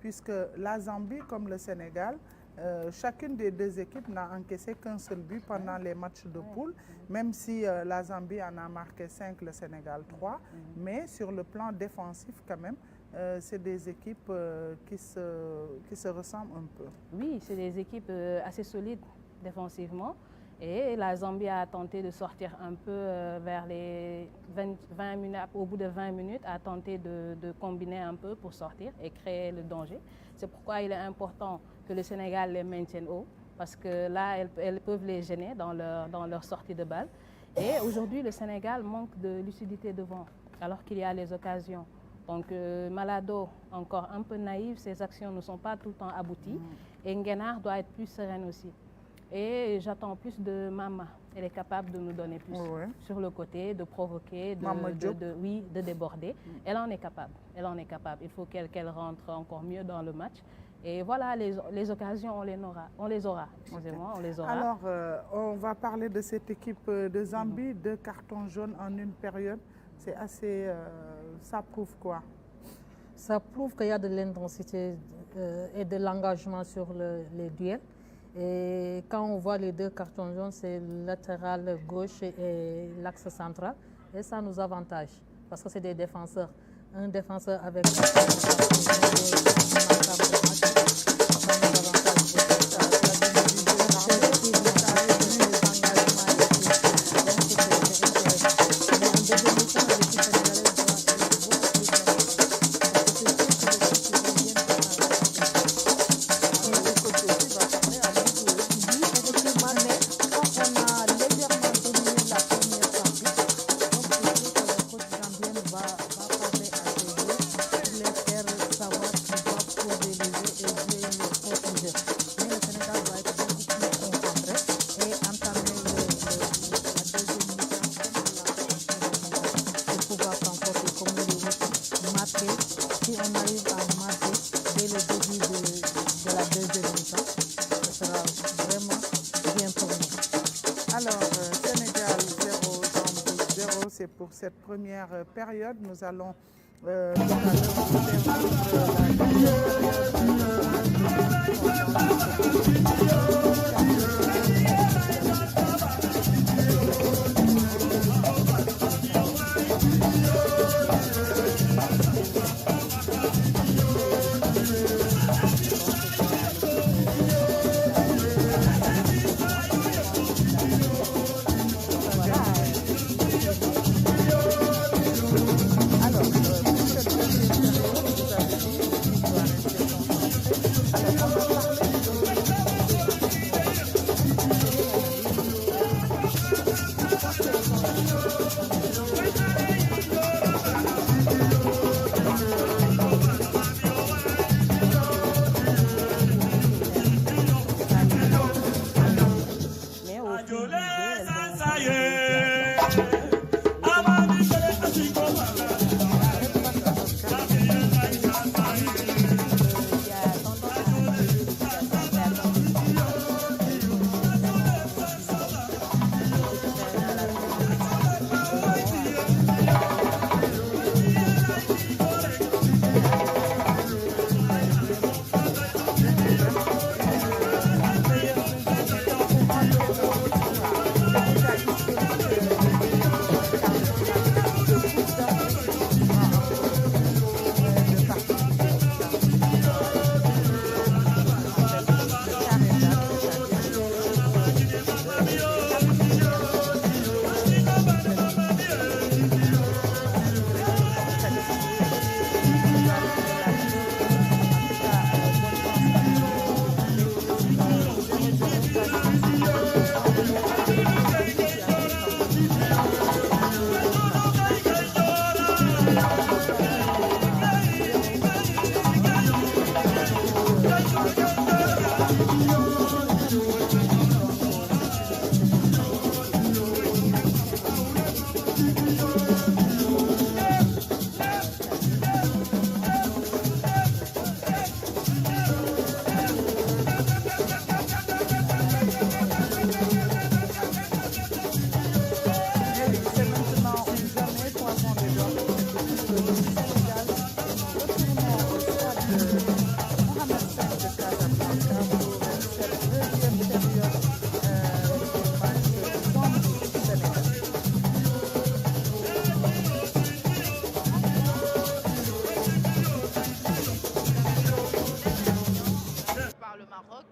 puisque la Zambie comme le Sénégal, chacune des deux équipes n'a encaissé qu'un seul but pendant les matchs de poule, même si la Zambie en a marqué 5, le Sénégal 3. Mais sur le plan défensif quand même, c'est des équipes qui se ressemblent un peu. Oui, c'est des équipes assez solides défensivement. Et la Zambie a tenté de sortir un peu vers les 20 minutes, au bout de 20 minutes, a tenté de combiner un peu pour sortir et créer le danger. C'est pourquoi il est important que le Sénégal les maintienne haut, parce que là, elles peuvent les gêner dans leur sortie de balle. Et aujourd'hui, le Sénégal manque de lucidité devant, alors qu'il y a les occasions. Donc Malado, encore un peu naïf, ses actions ne sont pas tout le temps abouties. Et Nguenar doit être plus sereine aussi. Et j'attends plus de Mama. Elle est capable de nous donner plus sur le côté, de provoquer, de déborder. Elle en est capable. Elle en est capable. Il faut qu'elle rentre encore mieux dans le match. Et voilà, les occasions, on les aura. Excusez-moi, on les aura. Alors, on va parler de cette équipe de Zambie. 2 cartons jaunes en une période. C'est assez... ça prouve quoi? Ça prouve qu'il y a de l'intensité et de l'engagement sur les duels. Et quand on voit les 2 cartons jaunes, c'est le latéral gauche et l'axe central. Et ça nous avantage parce que c'est des défenseurs. Un défenseur avec pour cette première période. Nous allons Maroc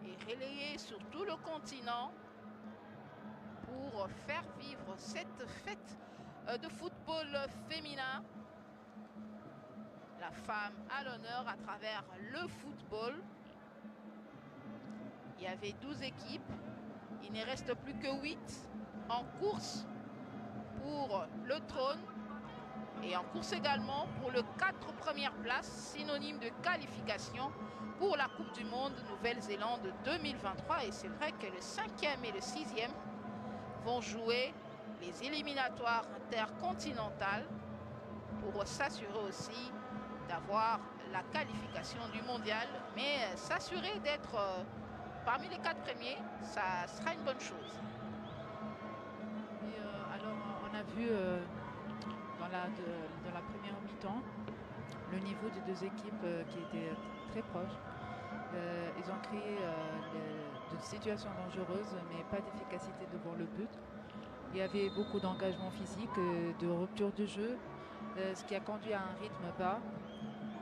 et relayé sur tout le continent pour faire vivre cette fête de football féminin. La femme à l'honneur à travers le football. Il y avait 12 équipes. Il ne reste plus que 8 en course pour le trône et en course également pour le 4 premières places, synonyme de qualification pour la Coupe du Monde Nouvelle-Zélande 2023. Et c'est vrai que le 5e et le 6e vont jouer les éliminatoires intercontinentales pour s'assurer aussi d'avoir la qualification du mondial, mais s'assurer d'être parmi les 4 premiers, ça sera une bonne chose. Et alors, on a vu dans la première mi-temps le niveau des deux équipes qui était très proche. Ils ont créé de situations dangereuses, mais pas d'efficacité devant le but. Il y avait beaucoup d'engagement physique, de rupture de jeu, ce qui a conduit à un rythme bas.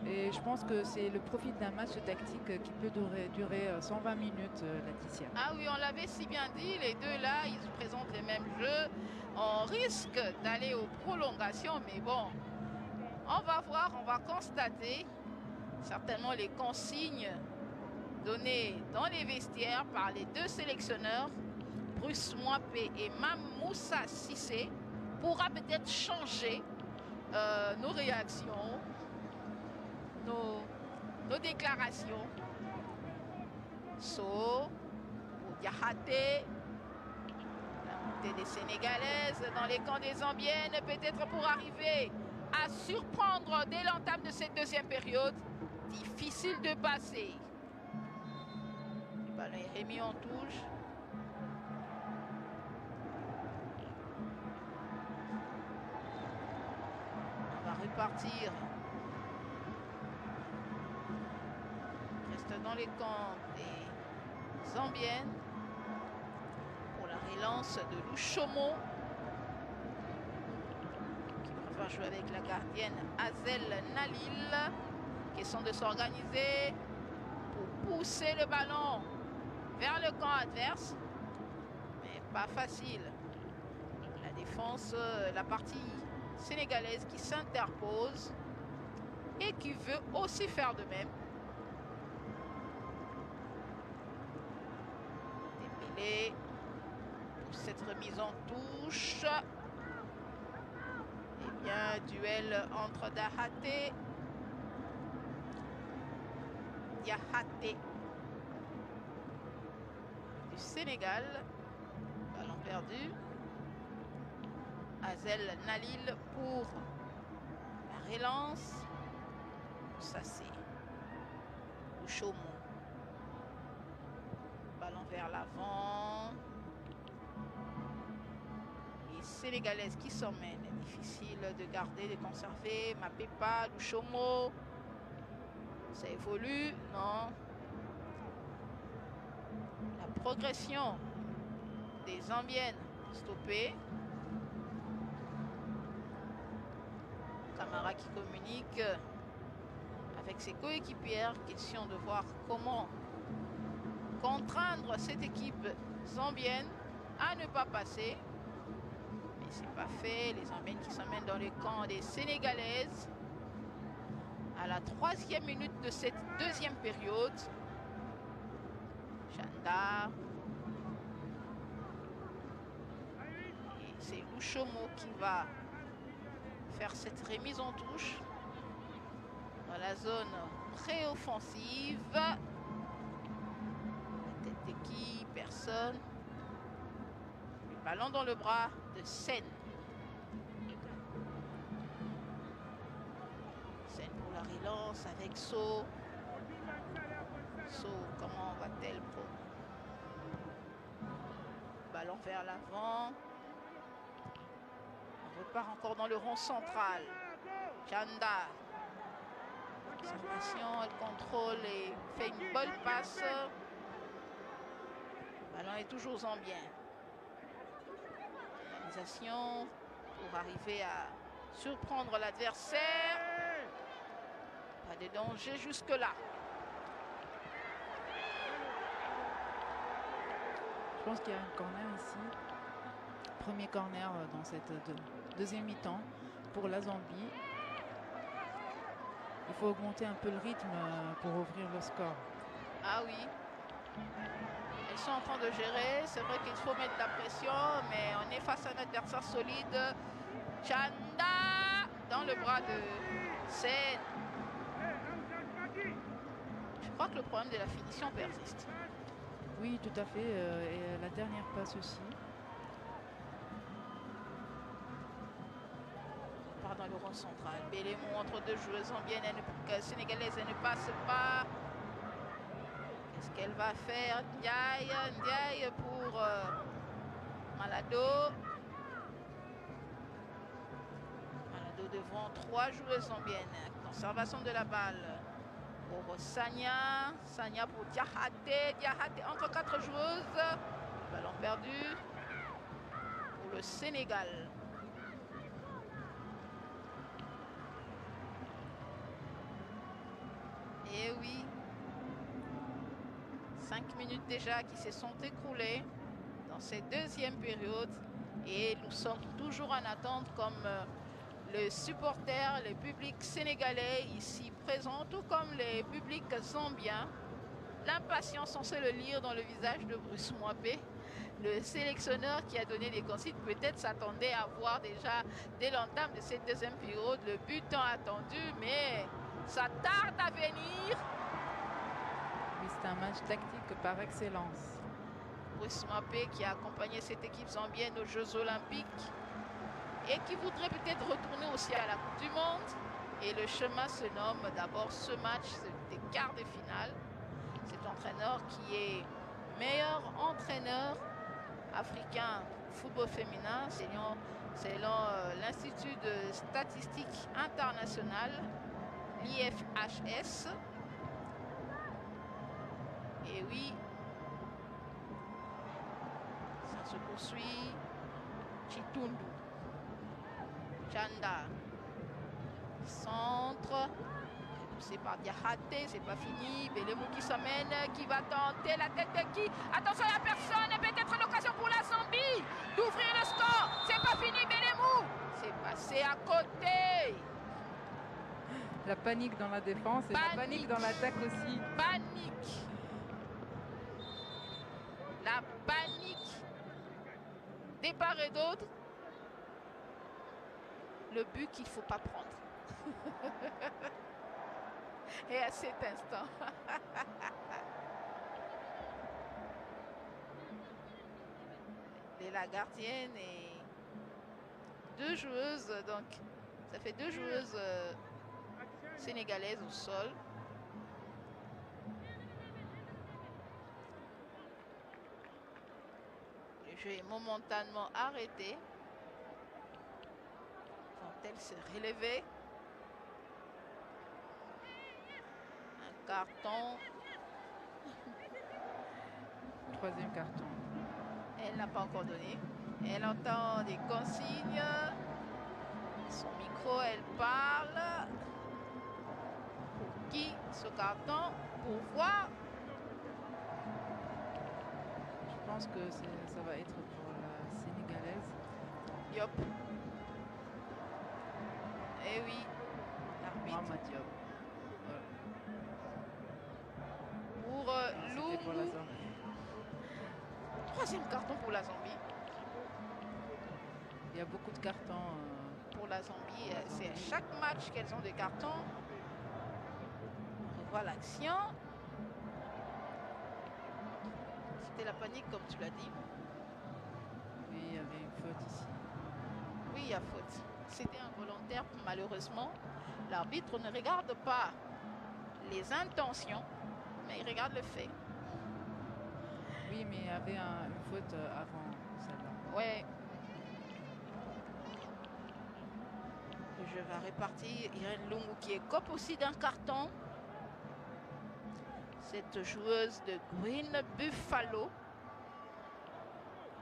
Et je pense que c'est le profit d'un match tactique qui peut durer 120 minutes, Laetitia. Ah oui, on l'avait si bien dit, les deux là, ils présentent les mêmes jeux. On risque d'aller aux prolongations, mais bon, on va voir, on va constater certainement les consignes données dans les vestiaires par les deux sélectionneurs, Bruce Mouapé et Mamoussa Sissé, pourra peut-être changer nos réactions, nos déclarations. Diakhaté, la montée des Sénégalaises dans les camps des Zambiennes, peut-être pour arriver à surprendre dès l'entame de cette deuxième période. Difficile de passer. Le ballon est remis en touche. On va repartir. Reste dans les camps des Zambiennes pour la relance de Louchomo qui préfère jouer avec la gardienne Azel Nalil. Question de s'organiser pour pousser le ballon vers le camp adverse, mais pas facile. La défense, la partie sénégalaise qui s'interpose et qui veut aussi faire de même. Démêlé pour cette remise en touche. Eh bien, duel entre Diakhaté du Sénégal. Ballon perdu. Azel Nalil pour la relance. Ça c'est Louchomo. Ballon vers l'avant. Les Sénégalaises qui s'emmènent. Difficile de garder, de conserver. Mapepa, Louchomo. Ça évolue, non. La progression des Zambiennes stoppée. Camara qui communique avec ses coéquipières. Question de voir comment contraindre cette équipe zambienne à ne pas passer. Mais c'est pas fait. Les Zambiennes qui s'emmènent dans les camps des Sénégalaises. À la 3e minute de cette deuxième période. Chanda. Et c'est Louchomo qui va faire cette remise en touche dans la zone pré-offensive. La tête de qui? Personne. Le ballon dans le bras de Sen. Sen pour la relance avec So. So, comment va-t-elle pour... Ballon vers l'avant. On repart encore dans le rond central. Chanda. Observation, elle contrôle et fait une bonne passe. Le ballon est toujours zambien. Réalisation pour arriver à surprendre l'adversaire. Pas de danger jusque-là. Je pense qu'il y a un corner ici. Premier corner dans cette deuxième mi-temps pour la Zambie. Il faut augmenter un peu le rythme pour ouvrir le score. Ah oui. Ils sont en train de gérer. C'est vrai qu'il faut mettre la pression, mais on est face à un adversaire solide. Chanda dans le bras de Sen. Je crois que le problème de la finition persiste. Oui, tout à fait. Et la dernière passe aussi. On part dans le rond central. Bélémou entre deux joueuses zambiennes, sénégalaises, elle ne passe pas. Qu'est-ce qu'elle va faire? Ndiaye pour Malado. Malado devant trois joueuses zambiennes. Conservation de la balle pour Sanya. Sanya pour Diahate. Diahate entre quatre joueuses. Ballon perdu pour le Sénégal. Et oui, 5 minutes déjà qui se sont écoulées dans cette deuxième période et nous sommes toujours en attente comme les supporters, le public sénégalais ici présent, tout comme les publics zambiens. L'impatience, on sait le lire dans le visage de Bruce Mouapé, le sélectionneur qui a donné des consignes, peut-être s'attendait à voir déjà dès l'entame de cette deuxième période le but tant attendu, mais ça tarde à venir. Oui, c'est un match tactique par excellence. Bruce Mouapé qui a accompagné cette équipe zambienne aux Jeux Olympiques et qui voudrait peut-être retourner aussi à la Coupe du Monde. Et le chemin se nomme d'abord ce match des quarts de finale. Cet entraîneur qui est meilleur entraîneur africain football féminin selon l'Institut de statistique internationale, l'IFHS. Et oui, ça se poursuit. Chitundu. Chanda. Centre. C'est par Diahate, c'est pas fini. Bélémou qui s'amène, qui va tenter la tête de qui? Attention, il n'y a personne. Peut-être l'occasion pour la Zambie d'ouvrir le score. C'est pas fini, Bélémou. C'est passé à côté. La panique dans la défense et la panique dans l'attaque aussi. Panique. La panique des part et d'autre. Le but qu'il ne faut pas prendre. Et à cet instant, et la gardienne et deux joueuses, donc ça fait deux joueuses sénégalaises au sol. Le jeu est momentanément arrêté. Vont-elles se relever? Un carton. Troisième carton. Elle n'a pas encore donné. Elle entend des consignes. Son micro, elle parle. Pour qui ce carton? Pour voir. Je pense que ça va être pour la sénégalaise. Yop. Eh oui. L'arbitre. Mohamed Diop. Pour C'était pour la Lungu. Zambie. Troisième carton pour la Zambie. Il y a beaucoup de cartons. Pour la Zambie, c'est à chaque match qu'elles ont des cartons. On revoit l'action. C'était la panique comme tu l'as dit. Oui, il y avait une faute ici. Oui, il y a faute. C'était involontaire malheureusement. L'arbitre ne regarde pas les intentions, mais il regarde le fait. Oui, mais il y avait une faute avant celle-là. Ouais. Le jeu va répartir. Irène Lungu qui écope aussi d'un carton. Cette joueuse de Green Buffalo.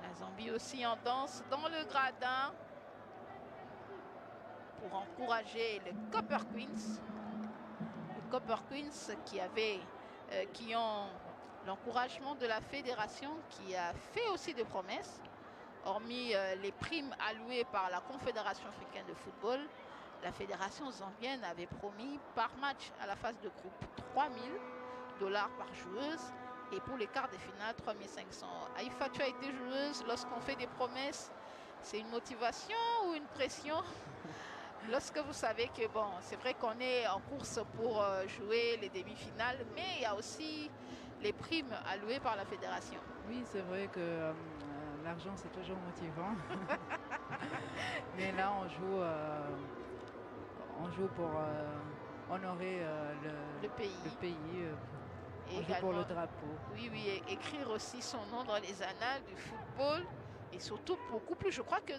La Zambie aussi en danse dans le gradin pour encourager les Copper Queens. Les Copper Queens qui ont l'encouragement de la fédération qui a fait aussi des promesses. Hormis les primes allouées par la Confédération africaine de football, la fédération zambienne avait promis par match à la phase de groupe 3 000 $ par joueuse. Et pour les quarts de finale, 3 500. Aïfa, tu as été joueuse. Lorsqu'on fait des promesses, c'est une motivation ou une pression? Lorsque vous savez que, bon, c'est vrai qu'on est en course pour jouer les demi-finales, mais il y a aussi les primes allouées par la fédération. Oui, c'est vrai que l'argent, c'est toujours motivant. Mais là, on joue pour honorer le pays. On joue pour le drapeau. Oui, oui, et écrire aussi son nom dans les annales du football. Et surtout, beaucoup plus, je crois que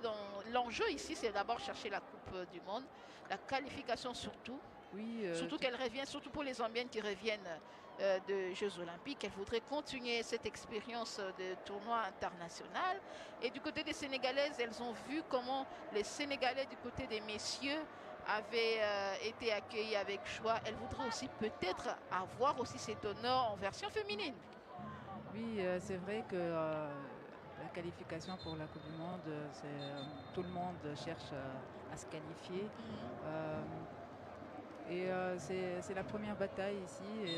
l'enjeu ici, c'est d'abord chercher la Coupe du Monde, la qualification surtout. Oui, surtout qu'elle revient, surtout pour les Zambiennes qui reviennent de Jeux Olympiques. Elles voudraient continuer cette expérience de tournoi international. Et du côté des Sénégalaises, elles ont vu comment les Sénégalais du côté des messieurs avaient été accueillis avec joie. Elles voudraient aussi peut-être avoir aussi cet honneur en version féminine. Oui, c'est vrai que la qualification pour la Coupe du Monde, tout le monde cherche à se qualifier. C'est la première bataille ici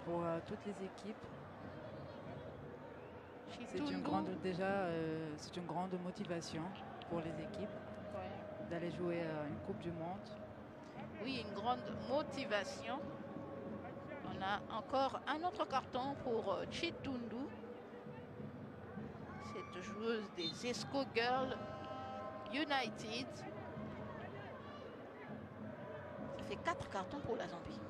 pour toutes les équipes. C'est une grande motivation pour les équipes d'aller jouer une Coupe du Monde. Oui, une grande motivation. On a encore un autre carton pour Chitundu, cette joueuse des Esco Girls United. Ça fait 4 cartons pour la Zambie.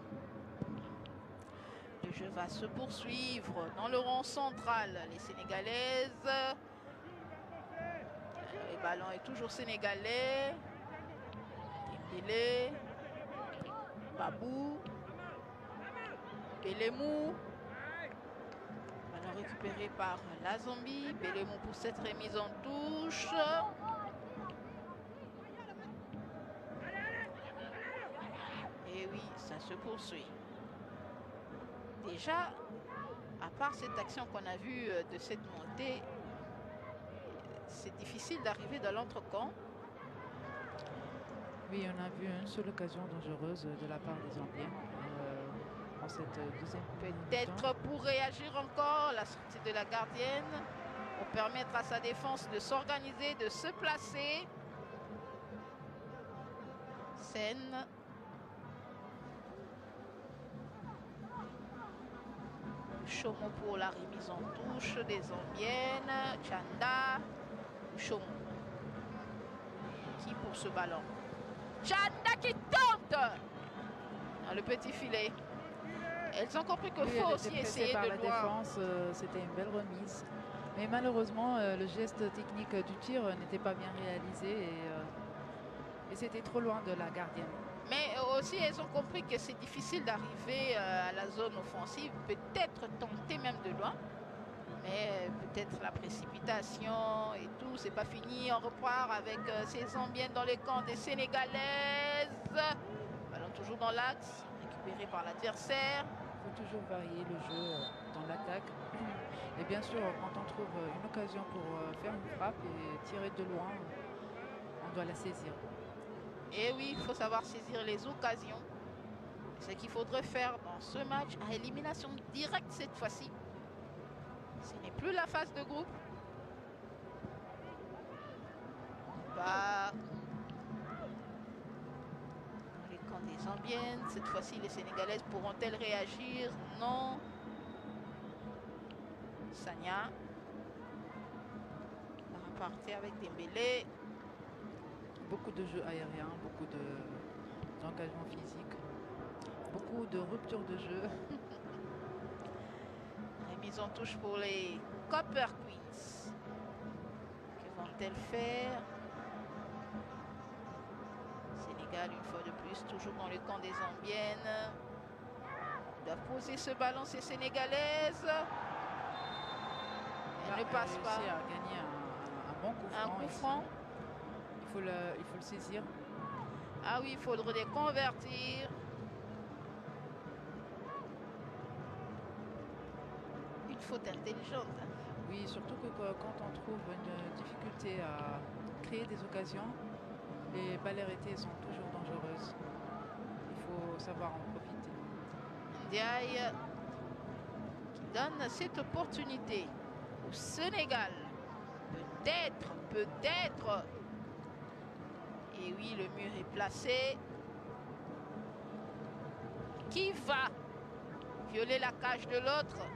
Le jeu va se poursuivre dans le rond central. Les Sénégalaises. Le ballon est toujours sénégalais. Dembélé. Babou. Belemou. Ballon récupéré par la Zambie. Belemou pour cette remise en touche. Et oui, ça se poursuit. Déjà, à part cette action qu'on a vue de cette montée, c'est difficile d'arriver dans l'entrecamp. Oui, on a vu une seule occasion dangereuse de la part des Zambiens en cette deuxième peut-être pour réagir encore, la sortie de la gardienne, pour permettre à sa défense de s'organiser, de se placer. Scène. Chomo pour la remise en touche des Zambiennes. Chanda. Chomo. Qui pour ce ballon? Chanda qui tente dans le petit filet. Elles ont compris qu'il faut aussi essayer par de la défense. C'était une belle remise. Mais malheureusement, le geste technique du tir n'était pas bien réalisé et c'était trop loin de la gardienne. Mais aussi, elles ont compris que c'est difficile d'arriver à la zone offensive, peut-être tenter même de loin. Mais peut-être la précipitation et tout, c'est pas fini. On repart avec ces Zambiennes dans les camps des Sénégalaises. Ballon toujours dans l'axe, récupéré par l'adversaire. Il faut toujours varier le jeu dans l'attaque. Et bien sûr, quand on trouve une occasion pour faire une frappe et tirer de loin, on doit la saisir. Et oui, il faut savoir saisir les occasions. C'est ce qu'il faudrait faire dans ce match à élimination directe cette fois-ci. Ce n'est plus la phase de groupe. Bah, dans les camps des Zambiennes, cette fois-ci les Sénégalaises pourront-elles réagir? Non. Sanya va repartir avec Dembélé. Beaucoup de jeux aériens, beaucoup d'engagement physique, beaucoup de ruptures de jeu. Remise en touche pour les Copper Queens. Que vont-elles faire? Sénégal, une fois de plus, toujours dans le camp des Zambiennes. Ils doivent poser ce ballon, ces Sénégalaises. Elle ne passe pas. À gagner un bon coup franc. Un coup franc. Il faut le saisir. Ah oui, il faudrait les convertir. faute intelligente. Hein. Oui, surtout que quand on trouve une difficulté à créer des occasions, les balles arrêtées sont toujours dangereuses. Il faut savoir en profiter. Ndiaye qui donne cette opportunité au Sénégal. Peut-être. Et oui, le mur est placé. Qui va violer la cage de l'autre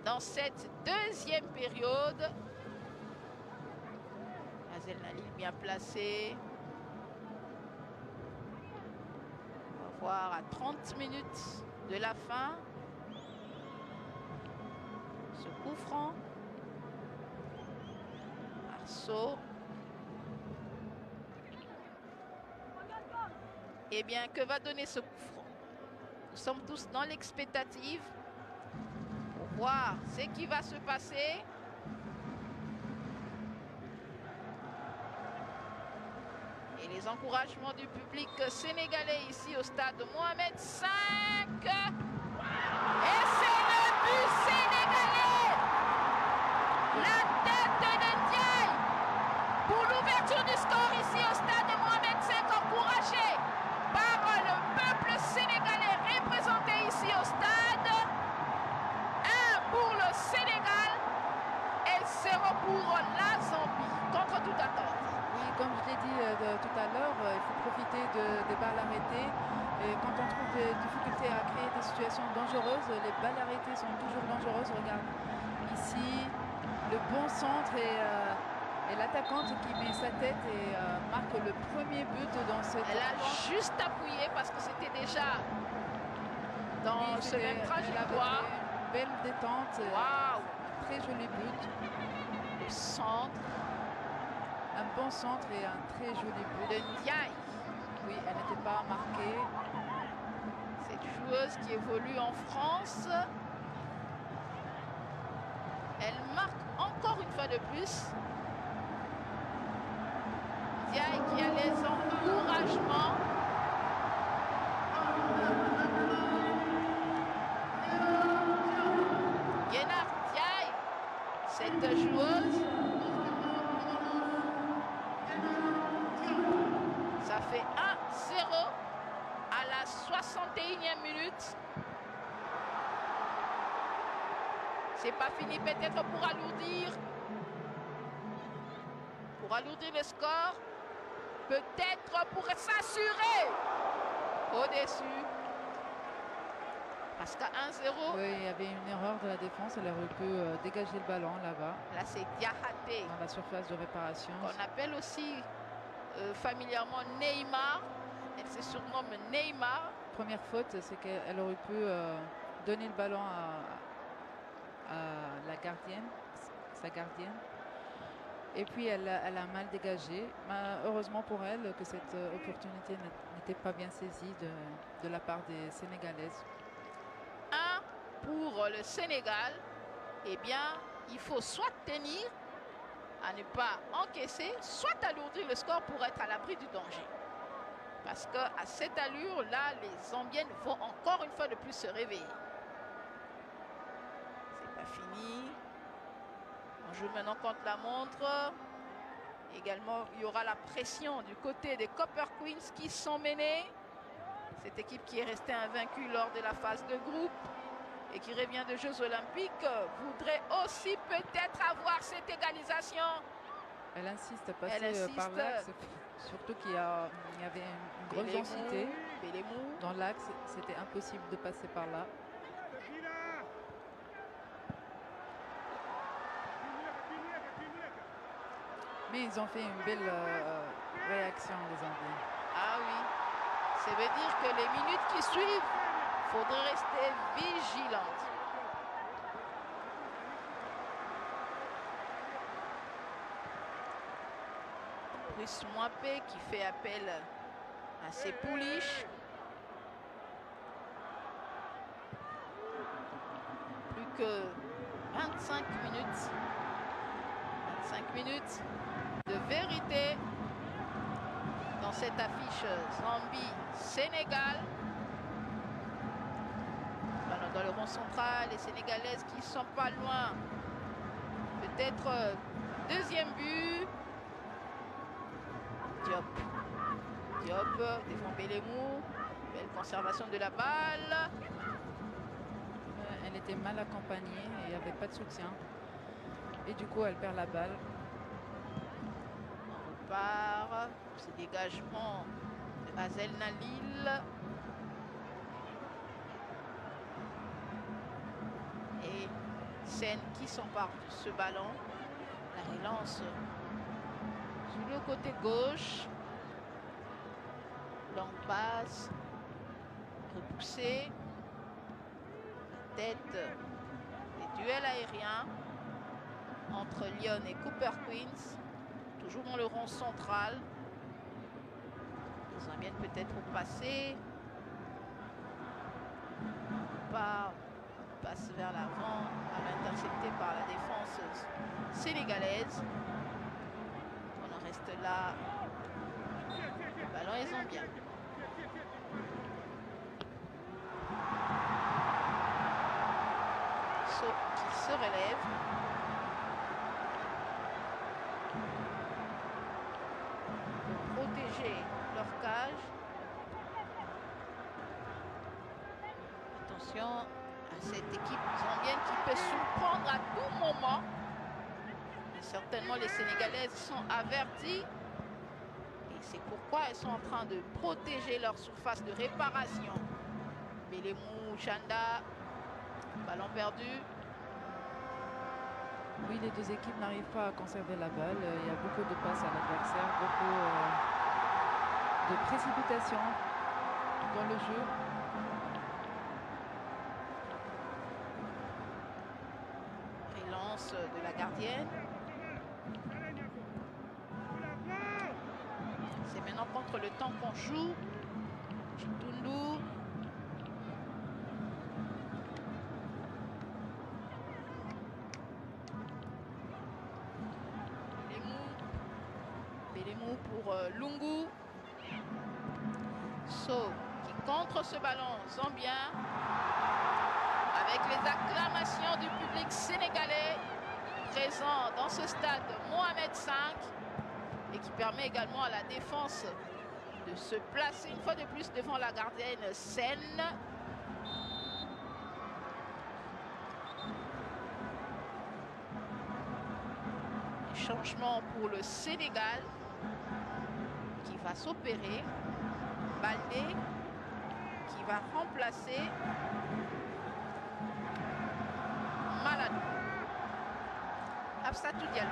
dans cette deuxième période? Azel Nalil bien placé. On va voir à 30 minutes de la fin. Ce coup franc. Arceau. Eh bien, que va donner ce coup franc? Nous sommes tous dans l'expectative pour voir ce qui va se passer. Et les encouragements du public sénégalais ici au stade Mohamed V. Et c'est le but sénégalais. La tête de Ndiaye pour l'ouverture du score ici au stade Mohamed V, encouragé par le peuple sénégalais représenté ici au stade. 1 pour le Sénégal et 0 pour la Zambie, contre toute attente. Oui, comme je l'ai dit tout à l'heure, il faut profiter des balles arrêtées. Et quand on trouve des difficultés à créer des situations dangereuses, les balles arrêtées sont toujours dangereuses. Regarde ici, le bon centre et l'attaquante qui met sa tête et marque le premier but dans cette... Elle a juste appuyé parce que c'était déjà dans ce même trajectoire. Une belle détente. Waouh! Un très joli but. Le centre. Un bon centre et un très joli but. De Ndiaye. Oui, elle n'était pas marquée. Cette joueuse qui évolue en France. Elle marque encore une fois de plus. Ndiaye qui a les encouragements. Guénard Ndiaye, cette joueuse. Ça fait 1-0 à la 61e minute. C'est pas fini, peut-être pour alourdir le score. Peut-être pour s'assurer au-dessus. Parce qu'à 1-0... Oui, il y avait une erreur de la défense. Elle aurait pu dégager le ballon là-bas. Là, c'est Diakhaté. Dans la surface de réparation. Qu'on appelle aussi familièrement Neymar. Elle se surnomme Neymar. Première faute, c'est qu'elle aurait pu donner le ballon à la gardienne, sa gardienne. Et puis elle a mal dégagé. Mais heureusement pour elle que cette opportunité n'était pas bien saisie de la part des Sénégalaises. 1 pour le Sénégal. Eh bien, il faut soit tenir à ne pas encaisser, soit alourdir le score pour être à l'abri du danger. Parce qu'à cette allure-là, les Zambiennes vont encore une fois de plus se réveiller. C'est pas fini. On joue maintenant contre la montre. Également, il y aura la pression du côté des Copper Queens qui sont menés. Cette équipe qui est restée invaincue lors de la phase de groupe et qui revient de Jeux Olympiques voudrait aussi peut-être avoir cette égalisation. Elle insiste à passer par l'axe, surtout qu'il y avait une grosse densité. Dans l'axe, c'était impossible de passer par là. Mais ils ont fait une belle réaction, les Anglais. Ah oui, ça veut dire que les minutes qui suivent, il faudrait rester vigilante. Plus Mouapé qui fait appel à ses pouliches. Plus que 25 minutes. 25 minutes de vérité dans cette affiche Zambie-Sénégal. On doit le défense centrale, les Sénégalaises qui ne sont pas loin. Peut-être deuxième but. Diop défend Bélémou. Belle conservation de la balle. Elle était mal accompagnée et il n'y avait pas de soutien. Et du coup, elle perd la balle. On repart. Ce dégagement de Hazel Nalil. Et Sen qui s'empare de ce ballon. La relance sur le côté gauche. Longue passe. Repoussée. Tête des duels aériens entre Lyon et Cooper Queens. Toujours dans le rond central. Les Zambiennes peut-être au passé. Passe vers l'avant, à intercepté par la défense sénégalaise. On en reste là. Le ballon est zambien. Qui se relève. Pour protéger leur cage. Attention à cette équipe zambienne qui peut surprendre à tout moment. Et certainement les Sénégalaises sont averties. Et c'est pourquoi elles sont en train de protéger leur surface de réparation. Bélémou, Chanda, ballon perdu. Oui, les deux équipes n'arrivent pas à conserver la balle. Il y a beaucoup de passes à l'adversaire, beaucoup de précipitation dans le jeu. Relance de la gardienne. C'est maintenant contre le temps qu'on joue. Chitundu. Bélémou pour Lungu. So qui contre ce ballon zambien. Avec les acclamations du public sénégalais présent dans ce stade Mohamed V et qui permet également à la défense de se placer une fois de plus devant la gardienne Sen. Changement pour le Sénégal qui va s'opérer. Baldé qui va remplacer Maladou. Absatou Diallo.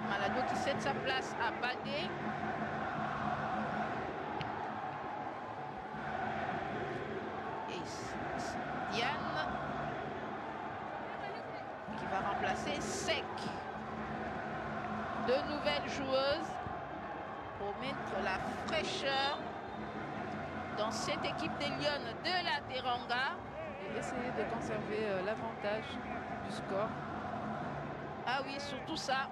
Maladou qui cède sa place à Baldé. Diane qui va remplacer Sec. Deux nouvelles joueuses pour mettre la fraîcheur dans cette équipe des Lions de la Teranga. Et essayer de conserver l'avantage du score. Ah oui, surtout ça.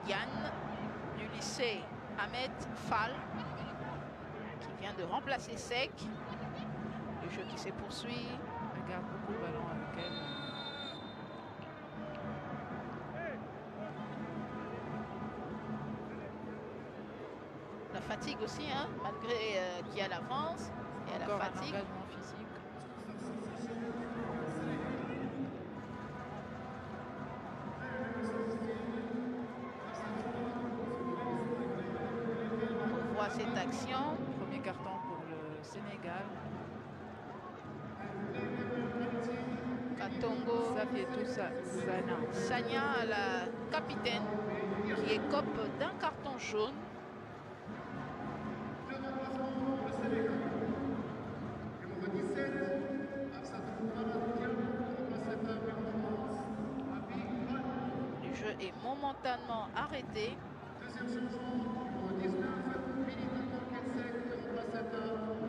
Yann du lycée Ahmed Fall qui vient de remplacer Sec. Le jeu qui se poursuit. Elle garde beaucoup le ballon avec elle. La fatigue aussi, hein, malgré qu'il y a l'avance. Il y a la fatigue. Un engagement physique. Cette action. Premier carton pour le Sénégal. Katongo. Sanya, la capitaine, qui écope d'un carton jaune. Le jeu est momentanément arrêté.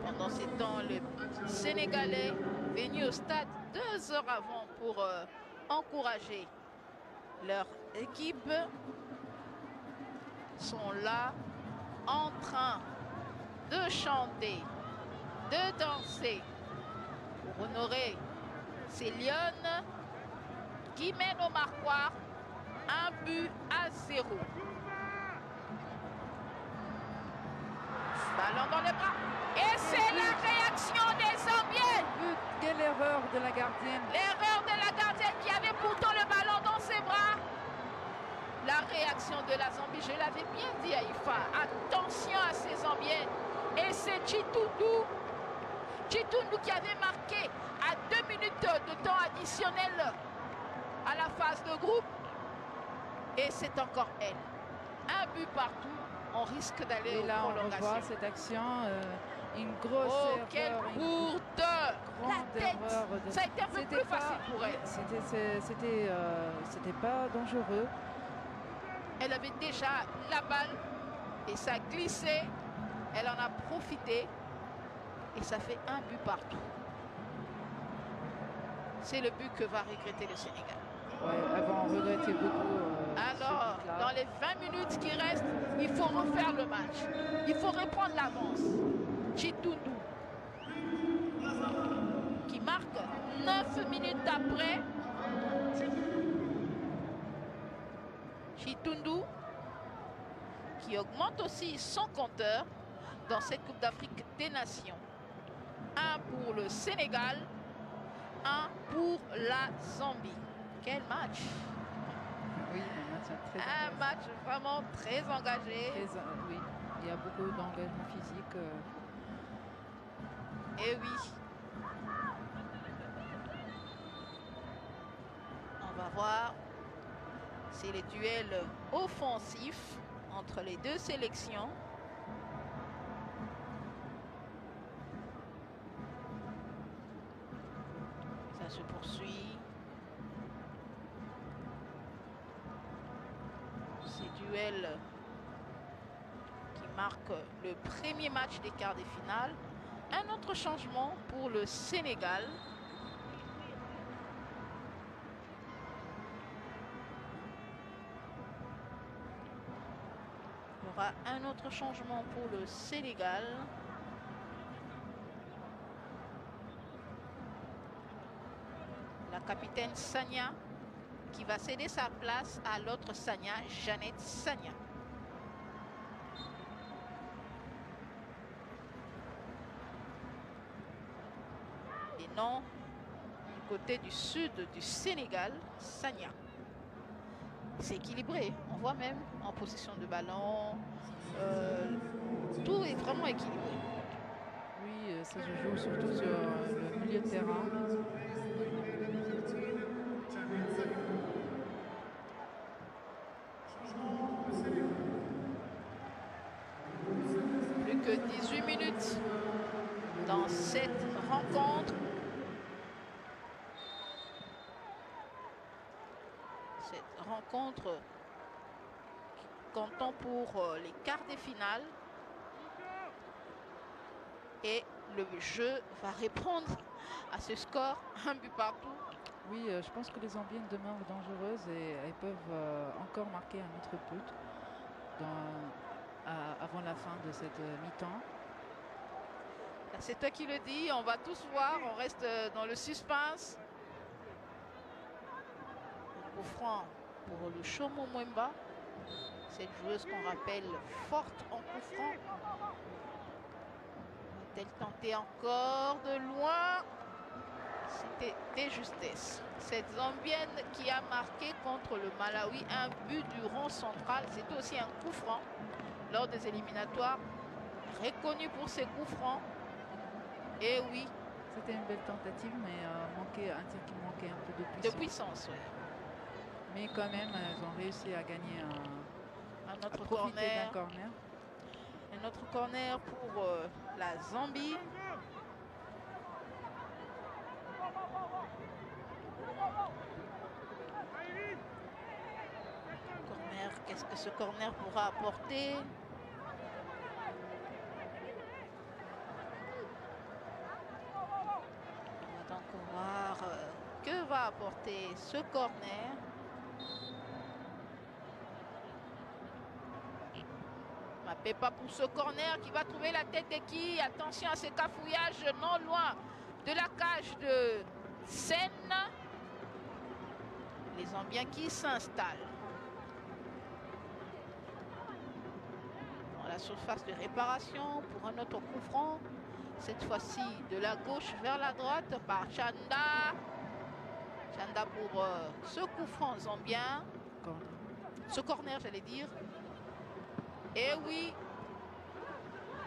Pendant ces tant les Sénégalais venus au stade 2 heures avant pour encourager leur équipe sont là en train de chanter, de danser pour honorer ces Lionnes qui mènent au marquoir 1-0. Ballon dans les bras. Et c'est la réaction des Zambiens. Quelle erreur de la gardienne. L'erreur de la gardienne qui avait pourtant le ballon dans ses bras. La réaction de la Zambie, je l'avais bien dit à Ifa. Attention à ces Zambiennes. Et c'est Chitundu. Chitundu qui avait marqué à 2 minutes de temps additionnel à la phase de groupe. Et c'est encore elle. 1 but partout. On risque d'aller au prolongation. Et là, on voit cette action, une grosse erreur. Quelle bourde! La tête! Ça a été un peu plus facile pour elle. C'était pas dangereux. Elle avait déjà la balle et ça a glissé. Elle en a profité et ça fait 1 but partout. C'est le but que va regretter le Sénégal. Ouais, elles vont regretter beaucoup. Alors, dans les 20 minutes qui restent, il faut refaire le match. Il faut reprendre l'avance. Chitundu, qui marque 9 minutes après. Chitundu, qui augmente aussi son compteur dans cette Coupe d'Afrique des Nations. 1 pour le Sénégal, 1 pour la Zambie. Quel match! Oui, un match vraiment très engagé. Oui, il y a beaucoup d'engagement physique. Et oui. On va voir. C'est les duels offensifs entre les deux sélections. Ça se poursuit. Ces duels qui marquent le premier match des quarts de finale. Un autre changement pour le Sénégal. Il y aura un autre changement pour le Sénégal. La capitaine Sagna qui va céder sa place à l'autre Sagna, Jeannette Sagna. Et non, du côté du sud du Sénégal, Sagna. C'est équilibré, on voit même en possession de ballon, tout est vraiment équilibré. Oui, ça se joue surtout sur le milieu de terrain. Plus que 18 minutes dans cette rencontre. Cette rencontre comptant pour les quarts de finale. Et le jeu va répondre à ce score, 1 but partout. Oui, je pense que les Zambiennes demeurent dangereuses et elles peuvent encore marquer un autre but avant la fin de cette mi-temps. C'est toi qui le dis, on va tous voir, on reste dans le suspense. Au franc pour le Chomo Mwemba, cette joueuse qu'on rappelle forte en coup franc. Va-t-elle tenter encore de loin? C'était des justesses. Cette Zambienne qui a marqué contre le Malawi un but du rond central, c'était aussi un coup franc lors des éliminatoires, reconnu pour ses coups francs. Et oui. C'était une belle tentative, mais un tir qui manquait un peu de puissance. De puissance, oui. Mais quand même, elles ont réussi à gagner un autre corner. Un autre corner pour la Zambie. Corner, qu'est-ce que ce corner pourra apporter? apporter ce corner. Pepa pour ce corner qui va trouver la tête de qui? Attention à ces cafouillages non loin de la cage de Seine. Les Zambiens qui s'installent dans la surface de réparation pour un autre coup franc. Cette fois-ci de la gauche vers la droite par Chanda. Chanda pour ce coup franc zambien. Ce corner, j'allais dire. Et oui,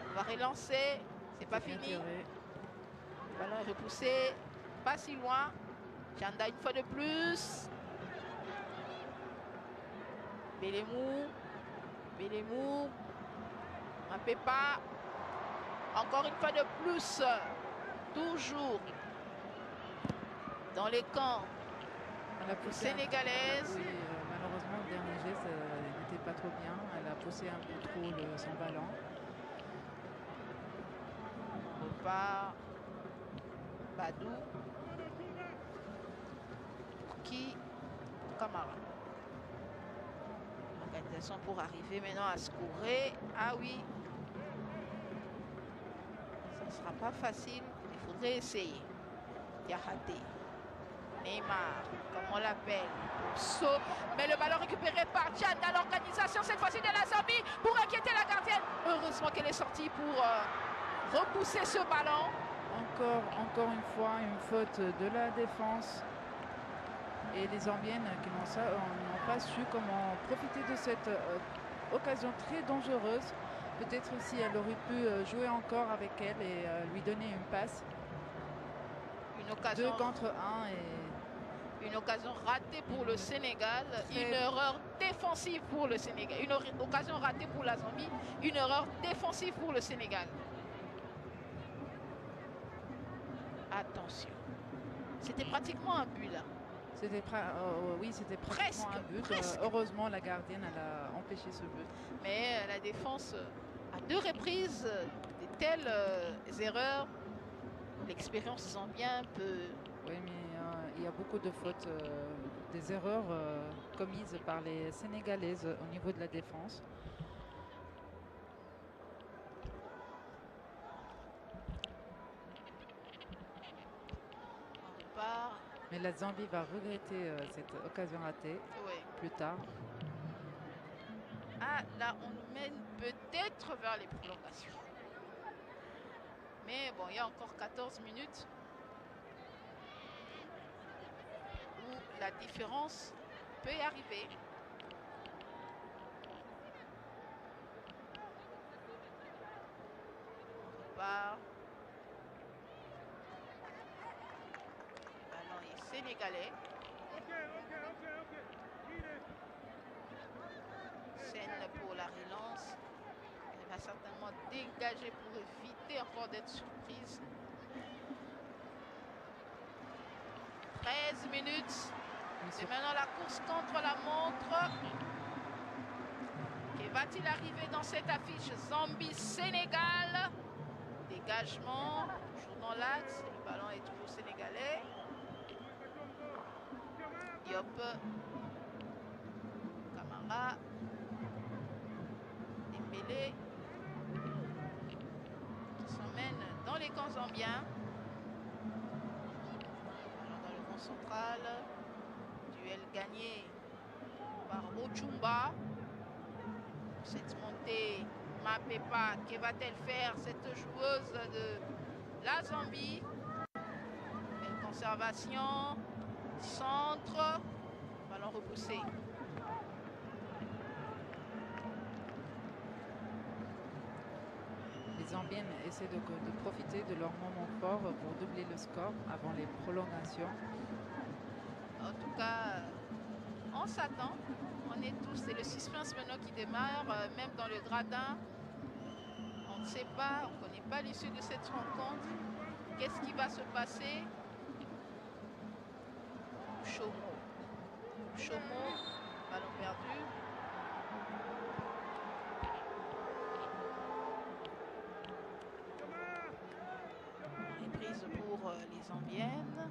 on va relancer, c'est pas fini. Le ballon est repoussé, pas si loin. Chanda une fois de plus. Belemou, Mapepa. Encore une fois de plus, toujours dans les camps sénégalaises. Oui, malheureusement, le dernier geste n'était pas trop bien. Elle a poussé un peu trop son ballon. Par Badou. Qui Camara. Organisation pour arriver maintenant à scorer. Ah oui. Ça ne sera pas facile. Il faudrait essayer. Diakhaté. Neymar, comme on l'appelle. Mais le ballon récupéré par Chanda. L'organisation cette fois-ci de la Zambie pour inquiéter la gardienne. Heureusement qu'elle est sortie pour repousser ce ballon. Encore une fois, une faute de la défense. Et les Zambiennes qui n'ont pas su comment profiter de cette occasion très dangereuse. Peut-être si elle aurait pu jouer encore avec elle et lui donner une passe. Une occasion 2 contre 1 et une occasion ratée pour le Sénégal, une erreur défensive pour le Sénégal. Une occasion ratée pour la Zambie, une erreur défensive pour le Sénégal. Attention. C'était pratiquement un but là. Oui, c'était pratiquement un but. Heureusement, la gardienne elle a empêché ce but. Mais la défense, à 2 reprises, de telles erreurs, l'expérience zambienne peut... Oui, mais il y a beaucoup de fautes, des erreurs commises par les Sénégalaises au niveau de la défense. On repart. Mais la Zambie va regretter cette occasion ratée plus tard. Ah, là, on nous mène peut-être vers les prolongations. Mais bon, il y a encore 14 minutes où la différence peut y arriver. On repart. Le ballon est sénégalais. Seine pour la relance. Elle va certainement dégager pour éviter encore d'être surprise. 13 minutes. C'est maintenant la course contre la montre. Et va-t-il arriver dans cette affiche Zambie-Sénégal? Dégagement, toujours dans l'axe. Le ballon est toujours sénégalais. Diop. Camara. Dembélé. Qui s'emmène dans les camps zambiens. Alors dans le camp central. Duel gagné par Ochumba. Cette montée, Mapepa, que va-t-elle faire, cette joueuse de la Zambie? Belle conservation, centre, ballon repoussé. Les Zambiennes essaient de profiter de leur moment fort pour doubler le score avant les prolongations. En tout cas, on s'attend. On est tous, c'est le suspense maintenant qui démarre, même dans le gradin. On ne sait pas, on ne connaît pas l'issue de cette rencontre. Qu'est-ce qui va se passer? Chomo, ballon perdu. Reprise pour les Zambiennes.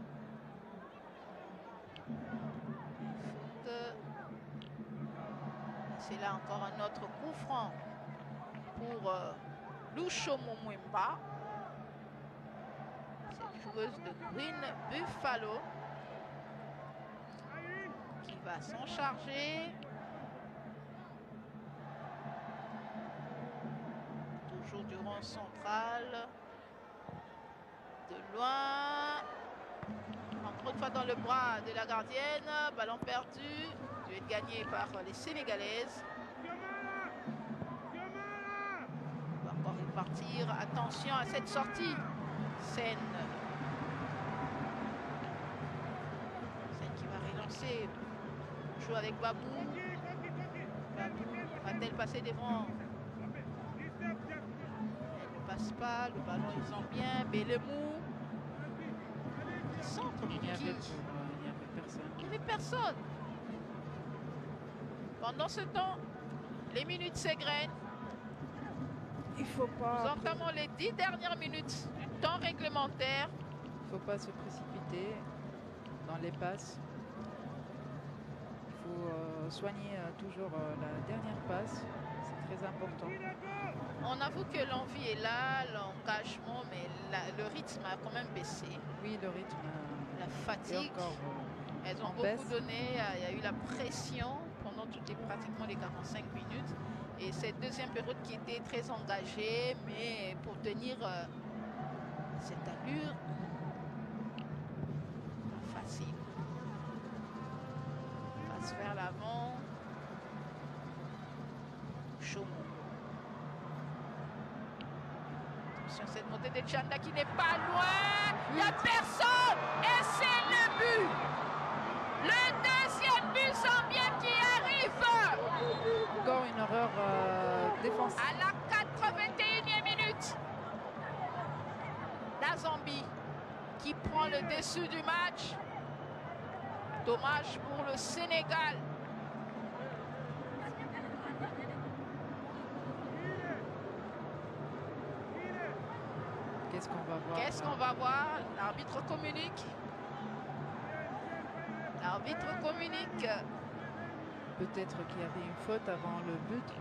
C'est là encore un autre coup franc pour Lucho Momwemba, cette joueuse de Green Buffalo, qui va s'en charger. Toujours du rond central. De loin. Encore une fois dans le bras de la gardienne. Ballon perdu. Dû être gagné par les Sénégalaises. On va encore repartir. Attention à cette sortie. Sen qui va relancer. Joue avec Babou. Babou va-t-elle passer devant? Elle ne passe pas. Le ballon est zambien. Belemou. Centre. Il n'y avait personne. Il n'y avait personne. Pendant ce temps, les minutes s'égrènent. Il faut pas. Nous entamons les 10 dernières minutes du temps réglementaire. Il ne faut pas se précipiter dans les passes. Il faut soigner toujours la dernière passe. C'est très important. On avoue que l'envie est là, l'engagement, mais le rythme a quand même baissé. Oui, le rythme. La fatigue. Encore, elles ont beaucoup donné. Il y a eu la pression pendant pratiquement les 45 minutes. Et cette deuxième période qui était très engagée, mais pour tenir cette allure, pas facile. Passe vers l'avant. Chaumont. Attention, cette montée de Tchanda qui n'est pas loin. Il n'y a personne. Et c'est le but. Le deuxième but zambien qui arrive. Encore une erreur défensive. À la 81e minute. La Zambie qui prend le dessus du match. Dommage pour le Sénégal. Qu'est-ce qu'on va voir? Qu'est-ce qu'on va voir? L'arbitre communique. L'arbitre communique. Peut-être qu'il y avait une faute avant le but.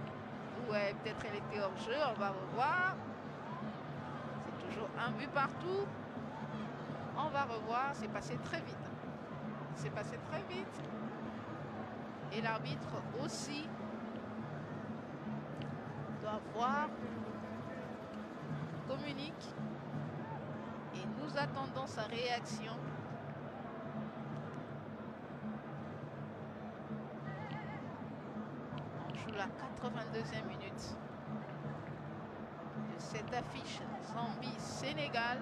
Ouais, peut-être elle était hors jeu, on va revoir. C'est toujours un but partout. On va revoir, c'est passé très vite. C'est passé très vite. Et l'arbitre aussi doit voir, communique. Et nous attendons sa réaction. On joue la 82e minute de cette affiche Zambie-Sénégal.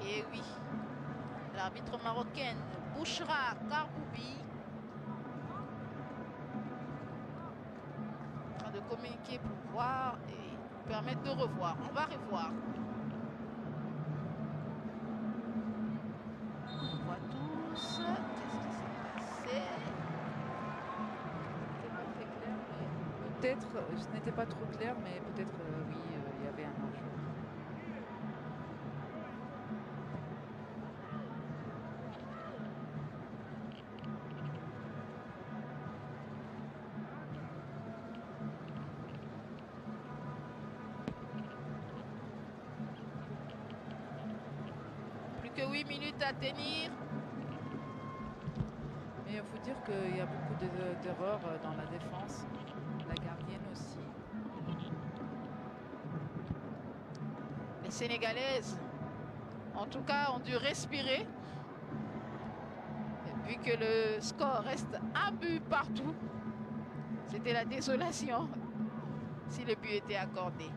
Et oui, l'arbitre marocaine Bouchra Karboubi en train de communiquer pour voir et permettre de revoir. On va revoir. On voit tous. Qu'est-ce qui s'est passé? Peut-être, ce n'était pas trop clair, mais peut-être, oui, il y avait un enjeu. Plus que 8 minutes à tenir. Mais il faut dire qu'il y a beaucoup d'erreurs dans la défense. La gardienne aussi. Les Sénégalaises, en tout cas, ont dû respirer. Vu que le score reste un but partout, c'était la désolation si le but était accordé.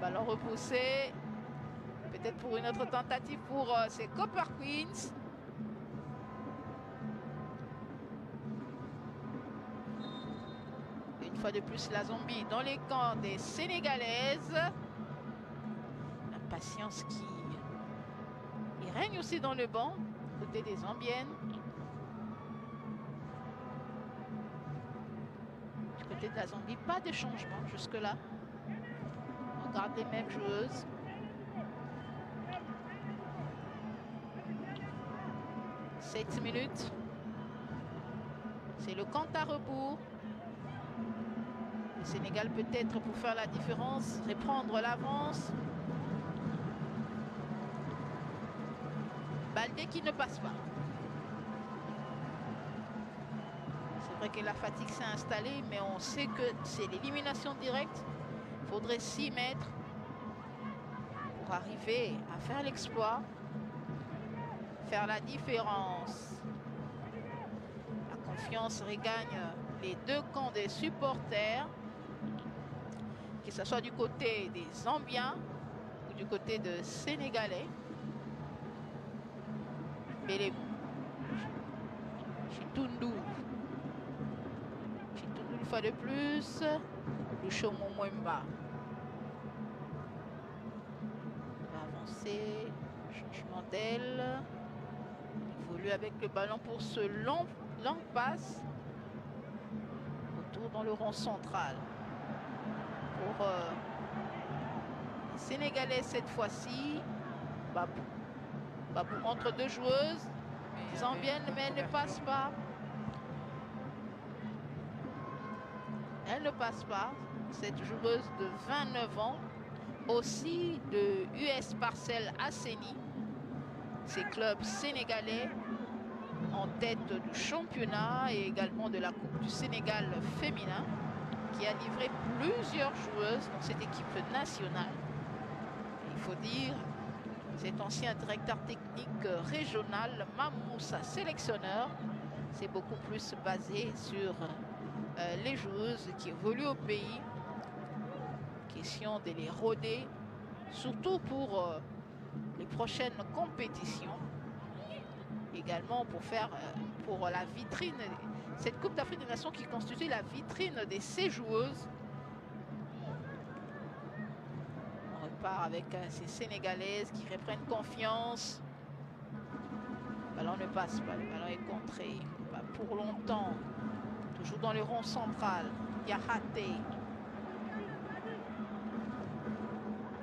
Ballon repoussé, peut-être pour une autre tentative pour ces Copper Queens. Une fois de plus, la Zambie dans les camps des Sénégalaises. L'impatience qui règne aussi dans le banc, côté des Zambiennes. Du côté de la Zambie, pas de changement jusque-là. On garde les mêmes joueuses. 7 minutes. C'est le compte à rebours. Le Sénégal peut-être pour faire la différence, reprendre l'avance. Baldé qui ne passe pas. C'est vrai que la fatigue s'est installée, mais on sait que c'est l'élimination directe. Il faudrait s'y mettre pour arriver à faire l'exploit, faire la différence. La confiance regagne les deux camps des supporters, que ce soit du côté des Zambiens ou du côté de Sénégalais. Bélé. Chitundu. Chitundu une fois de plus. Lushomo Mwemba. Va avancer. Changement d'aile. Il évolue avec le ballon pour ce long passe. Retour dans le rond central. Pour les Sénégalais cette fois-ci. Babou. Babou entre deux joueuses. Zambienne, mais elle ne passe pas. Elle ne passe pas. Cette joueuse de 29 ans. Aussi de US Parcelles Asseni. Ces clubs sénégalais en tête du championnat et également de la Coupe du Sénégal féminin, qui a livré plusieurs joueuses dans cette équipe nationale. Et il faut dire, cet ancien directeur technique régional, Mamoussa, sélectionneur, c'est beaucoup plus basé sur les joueuses qui évoluent au pays. Question de les rôder, surtout pour les prochaines compétitions. Également pour faire pour la vitrine, cette Coupe d'Afrique des Nations qui constitue la vitrine de ces joueuses. On repart avec ces Sénégalaises qui reprennent confiance. Le ballon ne passe pas, le ballon est contré. Pas pour longtemps. Toujours dans le rond central. Yahaté.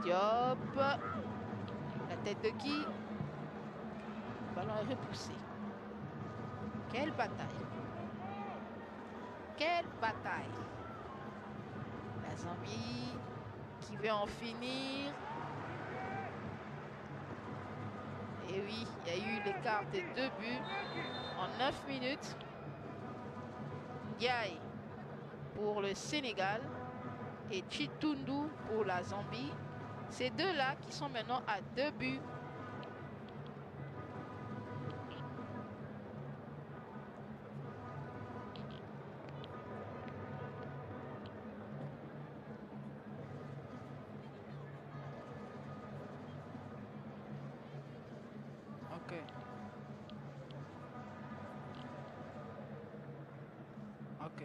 Diop. La tête de qui? Le ballon est repoussé. Quelle bataille! Quelle bataille! La Zambie qui veut en finir. Et oui, il y a eu l'écart des 2 buts en 9 minutes. Ndiaye pour le Sénégal et Chitundu pour la Zambie. Ces deux-là qui sont maintenant à 2 buts. Ok. Ok.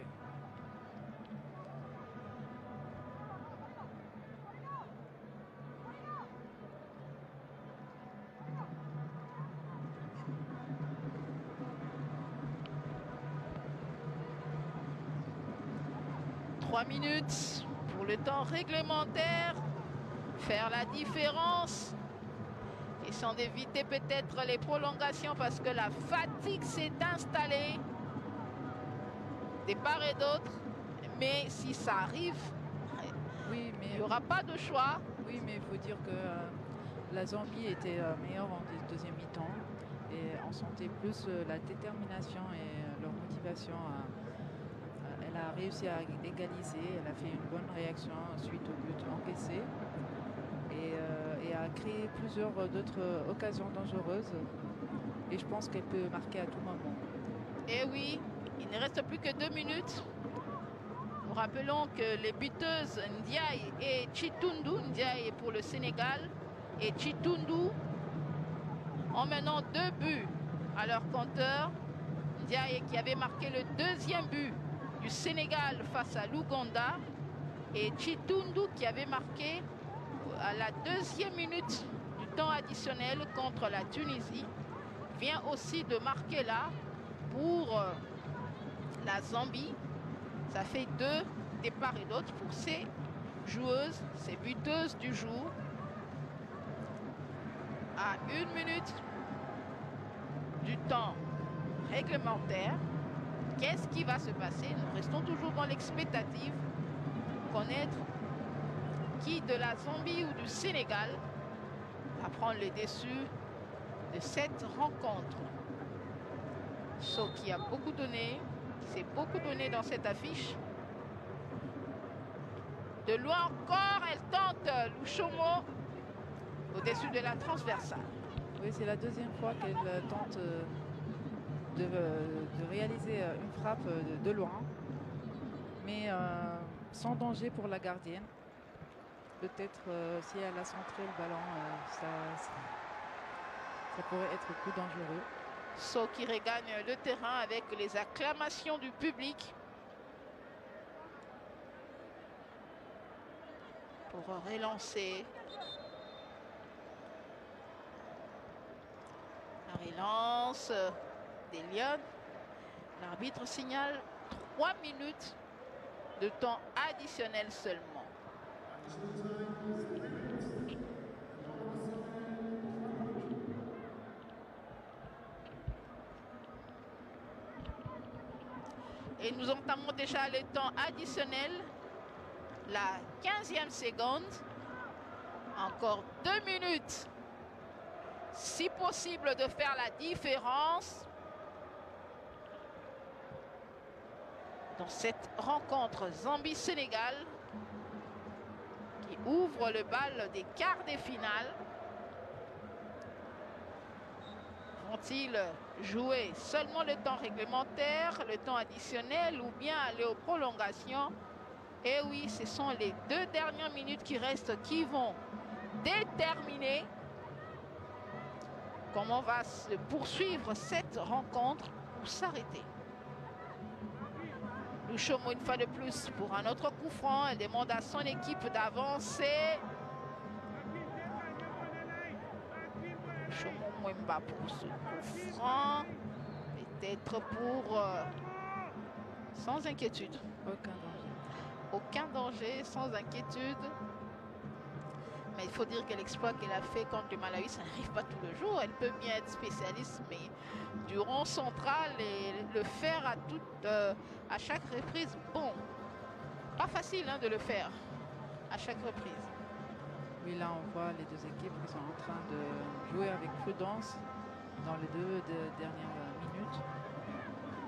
Trois minutes pour le temps réglementaire. Faire la différence. Question d'éviter peut-être les prolongations parce que la fatigue s'est installée des part et d'autre. Mais si ça arrive, Oui, mais il n'y aura pas de choix. oui, mais il faut dire que la Zambie était meilleure en deuxième mi-temps et on sentait plus la détermination et leur motivation. Elle a réussi à égaliser, elle a fait une bonne réaction suite au but encaissé et a créé plusieurs d'autres occasions dangereuses. Et je pense qu'elle peut marquer à tout moment. Et oui, il ne reste plus que 2 minutes. Nous rappelons que les buteuses Ndiaye et Chitundu, Ndiaye pour le Sénégal et Chitundu ont maintenant 2 buts à leur compteur. Ndiaye qui avait marqué le 2e but du Sénégal face à l'Ouganda et Chitundu qui avait marqué à la 2e minute du temps additionnel contre la Tunisie vient aussi de marquer là pour la Zambie. Ça fait 2 de part et d'autre pour ces joueuses, ces buteuses du jour. À 1 minute du temps réglementaire. Qu'est-ce qui va se passer? Nous restons toujours dans l'expectative. Connaître qui de la Zambie ou du Sénégal va prendre le dessus de cette rencontre. So qui a beaucoup donné, qui s'est beaucoup donné dans cette affiche. De loin encore, elle tente Lushomo au-dessus de la transversale. Oui, c'est la deuxième fois qu'elle tente de réaliser une frappe de loin, mais sans danger pour la gardienne. Peut-être si elle a centré le ballon, ça pourrait être plus dangereux. So qui regagne le terrain avec les acclamations du public pour relancer. La relance des Lions. L'arbitre signale 3 minutes de temps additionnel seulement. Et nous entamons déjà le temps additionnel, la 15e seconde. Encore 2 minutes. Si possible de faire la différence dans cette rencontre Zambie-Sénégal qui ouvre le bal des quarts de finale. Vont-ils jouer seulement le temps réglementaire, le temps additionnel ou bien aller aux prolongations? Et oui, ce sont les 2 dernières minutes qui restent qui vont déterminer comment va se poursuivre cette rencontre ou s'arrêter. Lushomo une fois de plus pour un autre coup franc. Elle demande à son équipe d'avancer. Lushomo Mwemba pour ce coup franc. Peut-être pour... sans inquiétude. Aucun danger. Aucun danger, sans inquiétude. Mais il faut dire que l'exploit qu'elle a fait contre le Malawi, ça n'arrive pas tous les jours. Elle peut bien être spécialiste, mais du rond central et le faire à chaque reprise, bon, pas facile de le faire à chaque reprise. Oui, là on voit les deux équipes qui sont en train de jouer avec prudence dans les deux dernières minutes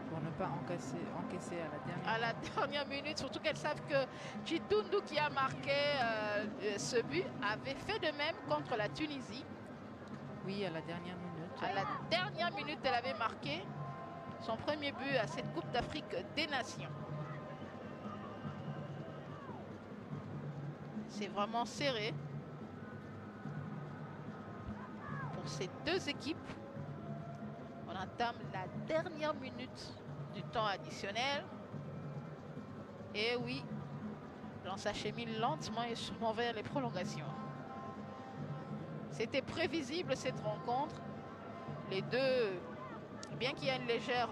pour ne pas encaisser à la dernière minute, surtout qu'elles savent que Chitundu qui a marqué ce but avait fait de même contre la Tunisie. Oui, à la dernière minute. À la dernière minute, elle avait marqué son premier but à cette Coupe d'Afrique des Nations. C'est vraiment serré pour ces deux équipes. On entame la dernière minute du temps additionnel. Et oui, on s'achemine lentement et sûrement vers les prolongations. C'était prévisible cette rencontre. Les deux, bien qu'il y ait une légère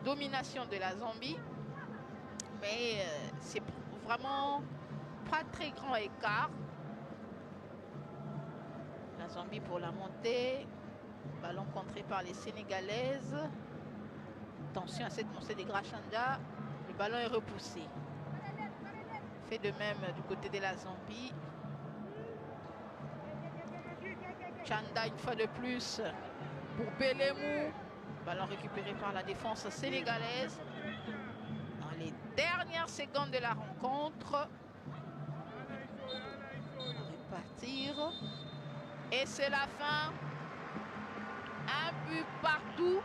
domination de la Zambie, mais c'est vraiment pas très grand écart. La Zambie pour la montée. Ballon contré par les Sénégalaises. Attention à cette montée des Grachanda. Le ballon est repoussé. Fait de même du côté de la Zambie. Chanda une fois de plus pour Belemou. Ballon récupéré par la défense sénégalaise. Dans les dernières secondes de la rencontre. On va repartir. Et c'est la fin. Un but partout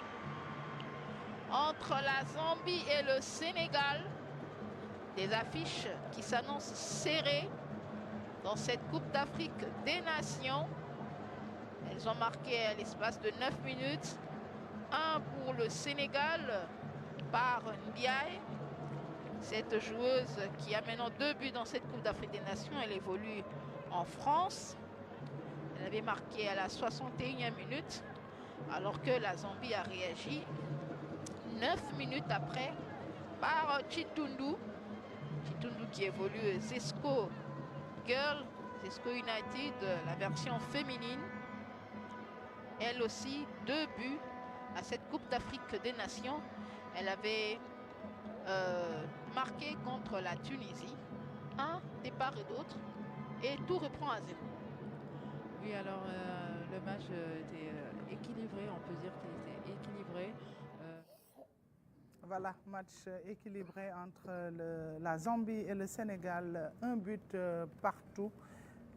entre la Zambie et le Sénégal. Des affiches qui s'annoncent serrées dans cette Coupe d'Afrique des Nations. Elles ont marqué à l'espace de 9 minutes. Un pour le Sénégal par Ndiaye. Cette joueuse qui a maintenant 2 buts dans cette Coupe d'Afrique des Nations. Elle évolue en France. Elle avait marqué à la 61e minute. Alors que la Zambie a réagi 9 minutes après par Chitundu. Chitundu qui évolue Zesco Girl, Zesco United, la version féminine. Elle aussi, 2 buts à cette Coupe d'Afrique des Nations. Elle avait marqué contre la Tunisie, un de part et d'autre, et tout reprend à zéro. Oui, alors le match était équilibré, on peut dire qu'il était équilibré. Voilà, match équilibré entre la Zambie et le Sénégal, un but partout.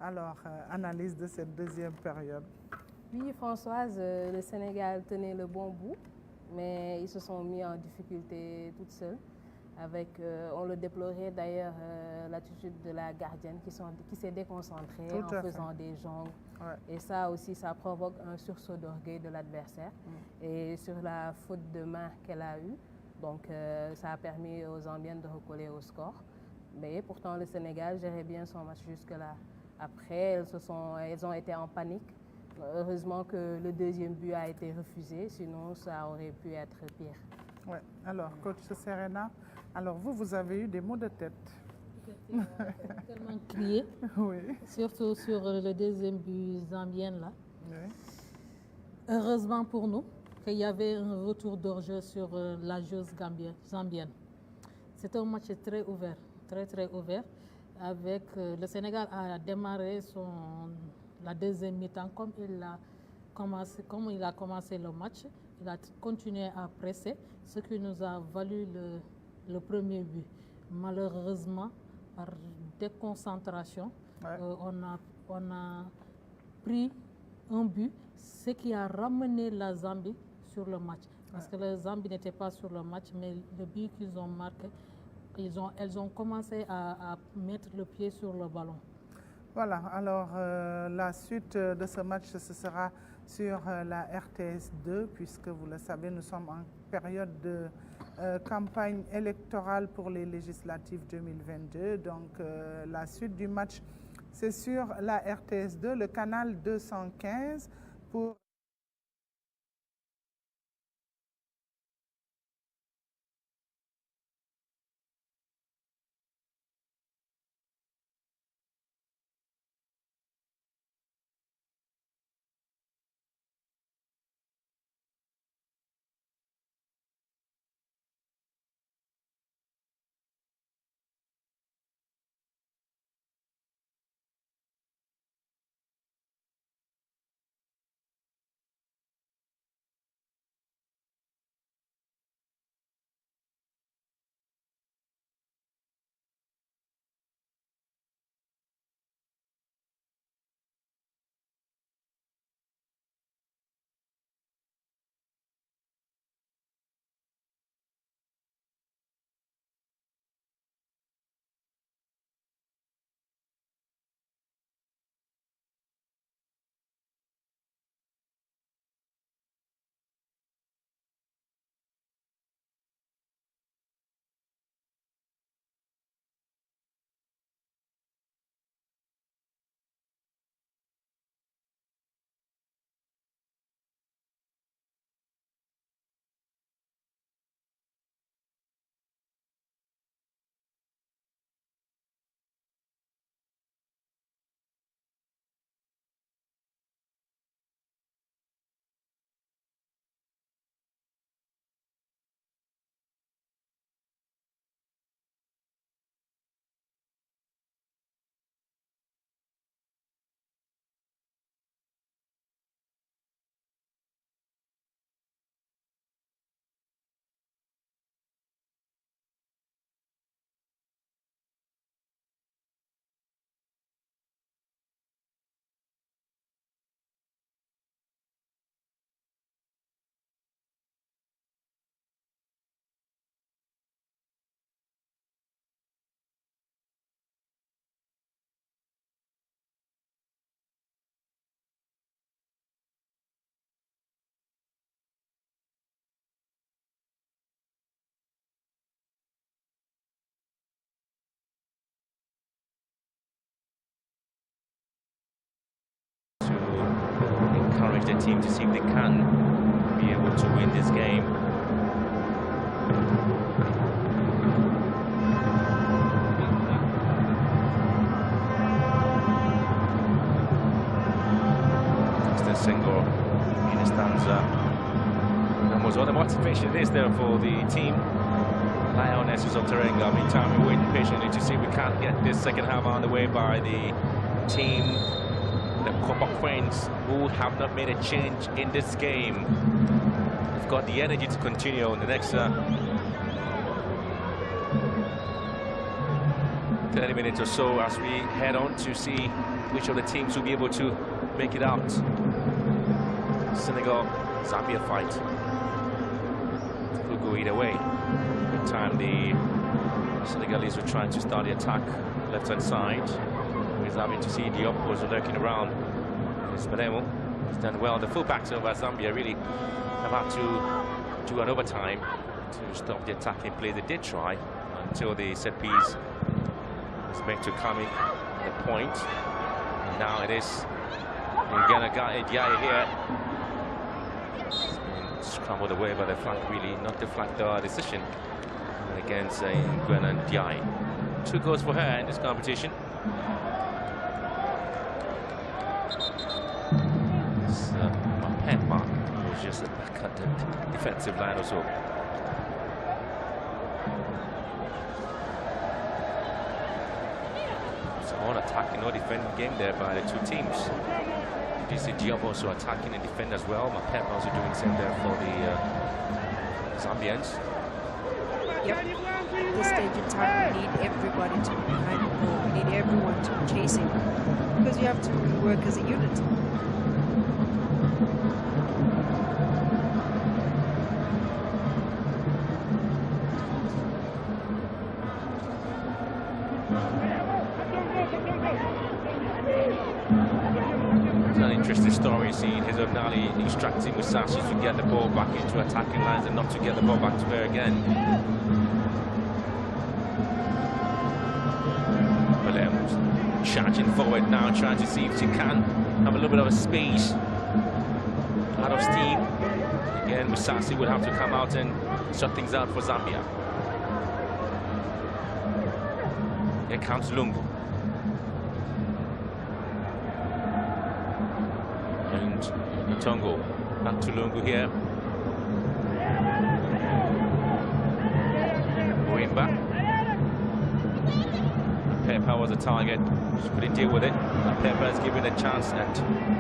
Alors, analyse de cette deuxième période. Oui, Françoise, le Sénégal tenait le bon bout, mais ils se sont mis en difficulté toute seule. On le déplorait d'ailleurs, l'attitude de la gardienne qui s'est déconcentrée en faisant des jongles. Ouais. Et ça aussi, ça provoque un sursaut d'orgueil de l'adversaire. Et sur la faute de main qu'elle a eue, donc ça a permis aux Zambiennes de recoller au score. Mais pourtant, le Sénégal gérait bien son match jusque-là. Après, elles ont été en panique. Heureusement que le deuxième but a été refusé, sinon ça aurait pu être pire. Ouais. Alors, coach Serena, alors vous avez eu des maux de tête. Tellement crié, oui. Surtout sur le deuxième but zambien là. Oui. Heureusement pour nous qu'il y avait un retour d'orgueil sur la joueuse zambienne. C'était un match très ouvert, très ouvert. Avec le Sénégal a démarré la deuxième mi-temps comme il a commencé le match. Il a continué à presser, ce qui nous a valu le premier but. Malheureusement, par déconcentration, ouais. On a pris un but, ce qui a ramené la Zambie sur le match. Parce que la Zambie n'était pas sur le match, mais le but qu'ils ont marqué, elles ont commencé à mettre le pied sur le ballon. Voilà, alors la suite de ce match, ce sera sur la RTS 2, puisque vous le savez, nous sommes en période de campagne électorale pour les législatives 2022. Donc la suite du match, c'est sur la RTS 2, le canal 215 pour... Encourage their team to see if they can be able to win this game. It's the single in a stanza. That was all the motivation it is there for the team. Lionesses of Teranga. Meantime, we're waiting patiently to see if we can't get this second half on the way by the team, the Queens, who have not made a change in this game. They've got the energy to continue in the next 30 minutes or so as we head on to see which of the teams will be able to make it out. Senegal, Zambia fight. Could go either way. Meantime, the Senegalese were trying to start the attack left-hand side. We're having to see Diop was lurking around. Spademo has done well. The fullbacks of Zambia really have had to do an overtime to stop the attacking play. They did try until the set piece was meant to come in at the point. And now it is Ghana Diaye here. Scrambled away by the flank, really not the flank decision against Ghana Diaye. 2 goals for her in this competition. It's Mapemba, who's just back at the defensive line or so. So all attacking, no defending game there by the 2 teams. You see Diop also attacking and defend as well. Mapemba also doing the same there for the Zambians. Yep. At this stage in time, we need everybody to be behind the ball. We need everyone to be chasing, because you have to work as a unit. Interesting story seeing his O'Nally instructing Musashi to get the ball back into attacking lines and not to get the ball back to her again. Williams charging forward now, trying to see if she can have a little bit of a space out of steam. Again, Musashi would have to come out and shut things out for Zambia. Here comes Lungu. Tongo, back to Lungu here. Going back. Pepper was a target. She couldn't deal with it. Pepper is given a chance, and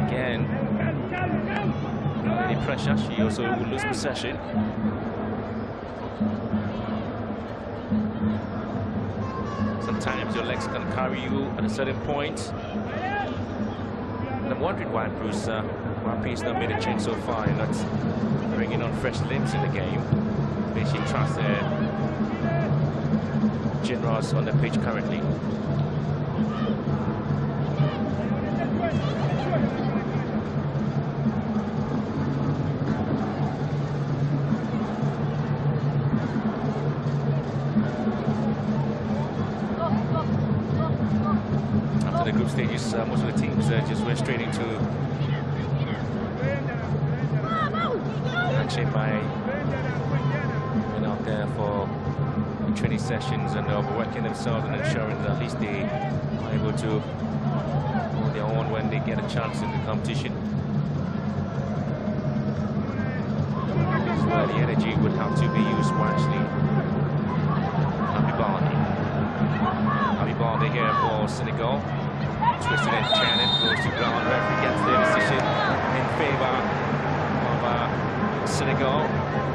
again, any pressure, she also will lose possession. Sometimes your legs can carry you at a certain point. And I'm wondering why Bruce Rapi's not made a change so far and not bringing on fresh limbs in the game. Maybe she trusts generals on the pitch currently. After the group stages, most of the teams just went straight into action by being out there for training sessions and overworking themselves and ensuring that at least they are able to hold their own when they get a chance in the competition. That's where the energy would have to be used wisely. Abibande here for Senegal. Twisted and turning, goes to ground. Referee gets the decision in favour of Senegal.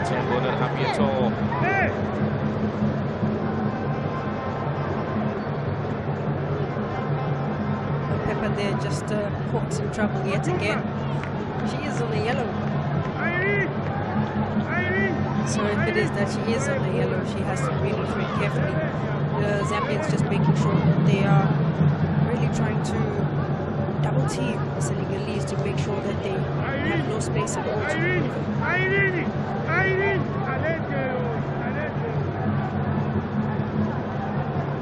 Tembo not happy at all. Pepper there just caught some trouble yet again. She is on the yellow. So if it is that she is on the yellow, she has to really tread carefully. The Zambians just making sure that they are really trying to double team the Senegalese to make sure that they have no space at all to maneuver.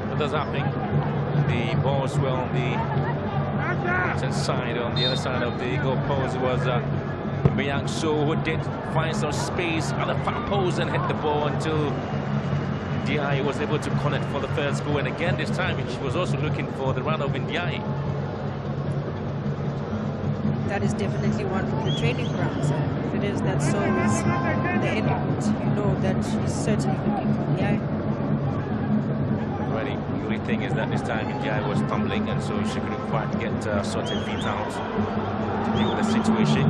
What does happening? The ball was well on the right-hand side. On the other side of the goal post was Mbayang So, who did find some space at the far post and hit the ball until Diaye was able to connect for the first goal. And again this time she was also looking for the run of Ndiaye. that is definitely one of the training grounds. And if it is that so is the end of it, you know that she's certainly looking for the eye. Really, the only thing is that this time Njai was tumbling, and so she couldn't quite get sorted feet out to deal with the situation.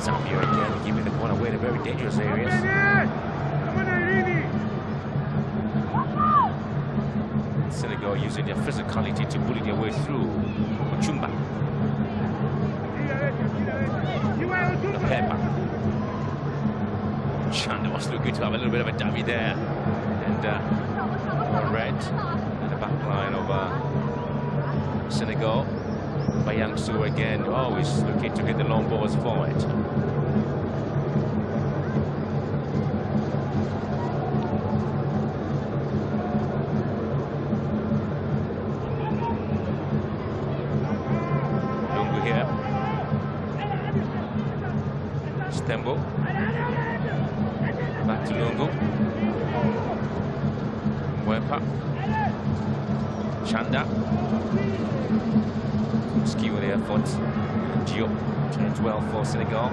Zambia again giving the ball away in very dangerous areas. Senegal using their physicality to bully their way through. Ochumba. The Pepper. Chanda was looking to have a little bit of a dummy there. And red in the back line of Senegal. Bayang Su again, always looking to hit the long balls forward. Lungu here. Stembo. Back to Lungu. Mwepa. Chanda. Skew the effort. Diop turns well for Senegal.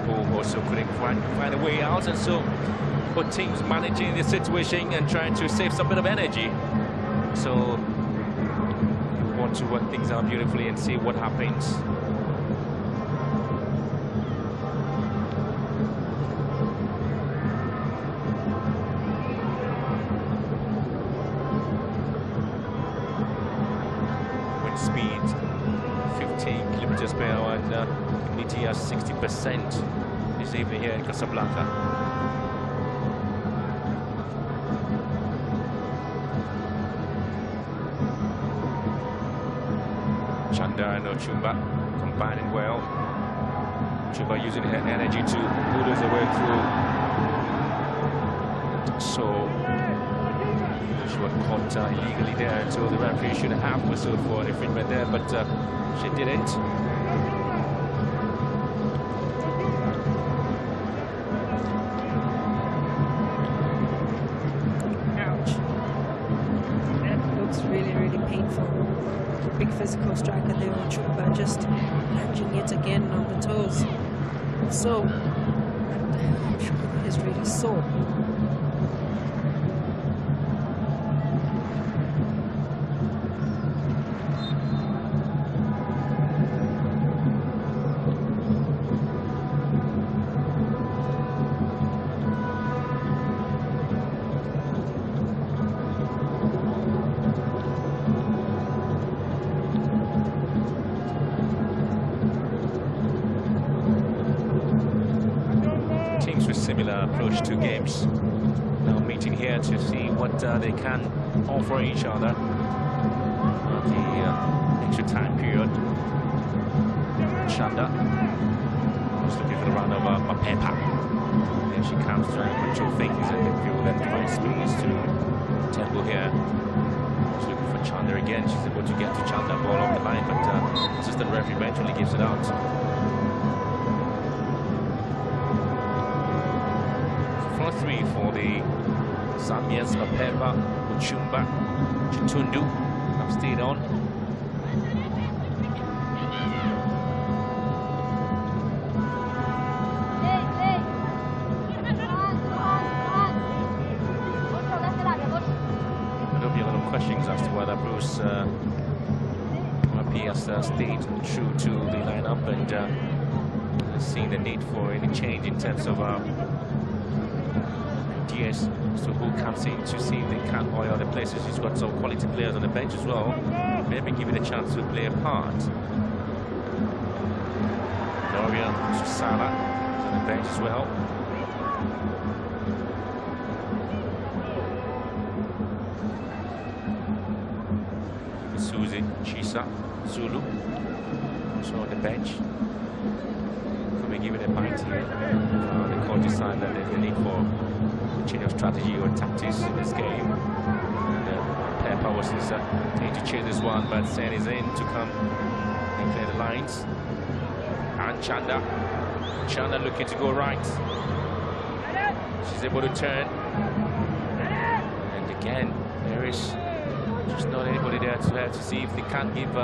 Paul also couldn't find a way out, and so both teams managing the situation and trying to save some bit of energy. So you want to work things out beautifully and see what happens. Speed 15 kilometers per hour, and humidity at 60% this evening here in Casablanca. Chanda and Ochumba combining well. Ochumba using her energy to bulldoze her way through. So she was caught illegally there, so the referee should have whistled for an infringement there, but she didn't. Ouch. That looks really, really painful. Big physical striker there, Ochumba, just plunging yet again on the toes. So, is really sore. Similar approach to games. Now meeting here to see what they can offer each other at the extra time period. Chanda was looking for the run of Mapepa. There she comes trying to control things in midfield and find space to Temple here. She's looking for Chanda again. She's able to get to Chanda, ball off the line, but assistant referee eventually gives it out. 3 for the Zambians. Mapepa, Ochumba, Chitundu have stayed on. There'll be a lot of questions as to whether Bruce has stayed true to the lineup and seeing the need for any change in terms of ideas as to who comes in to see if they can oil the places. He's got some quality players on the bench as well. Maybe give it a chance to play a part. Dorian Susana is on the bench as well. Susie Chisa Zulu also on the bench. Can we give it a bite here? The coach decided that there's a need for change of strategy or tactics in this game. And Pepper was need to change this one, but Sen is in to come and clear the lines. And Chanda looking to go right. She's able to turn. And again, there is just not anybody there to see if they can't give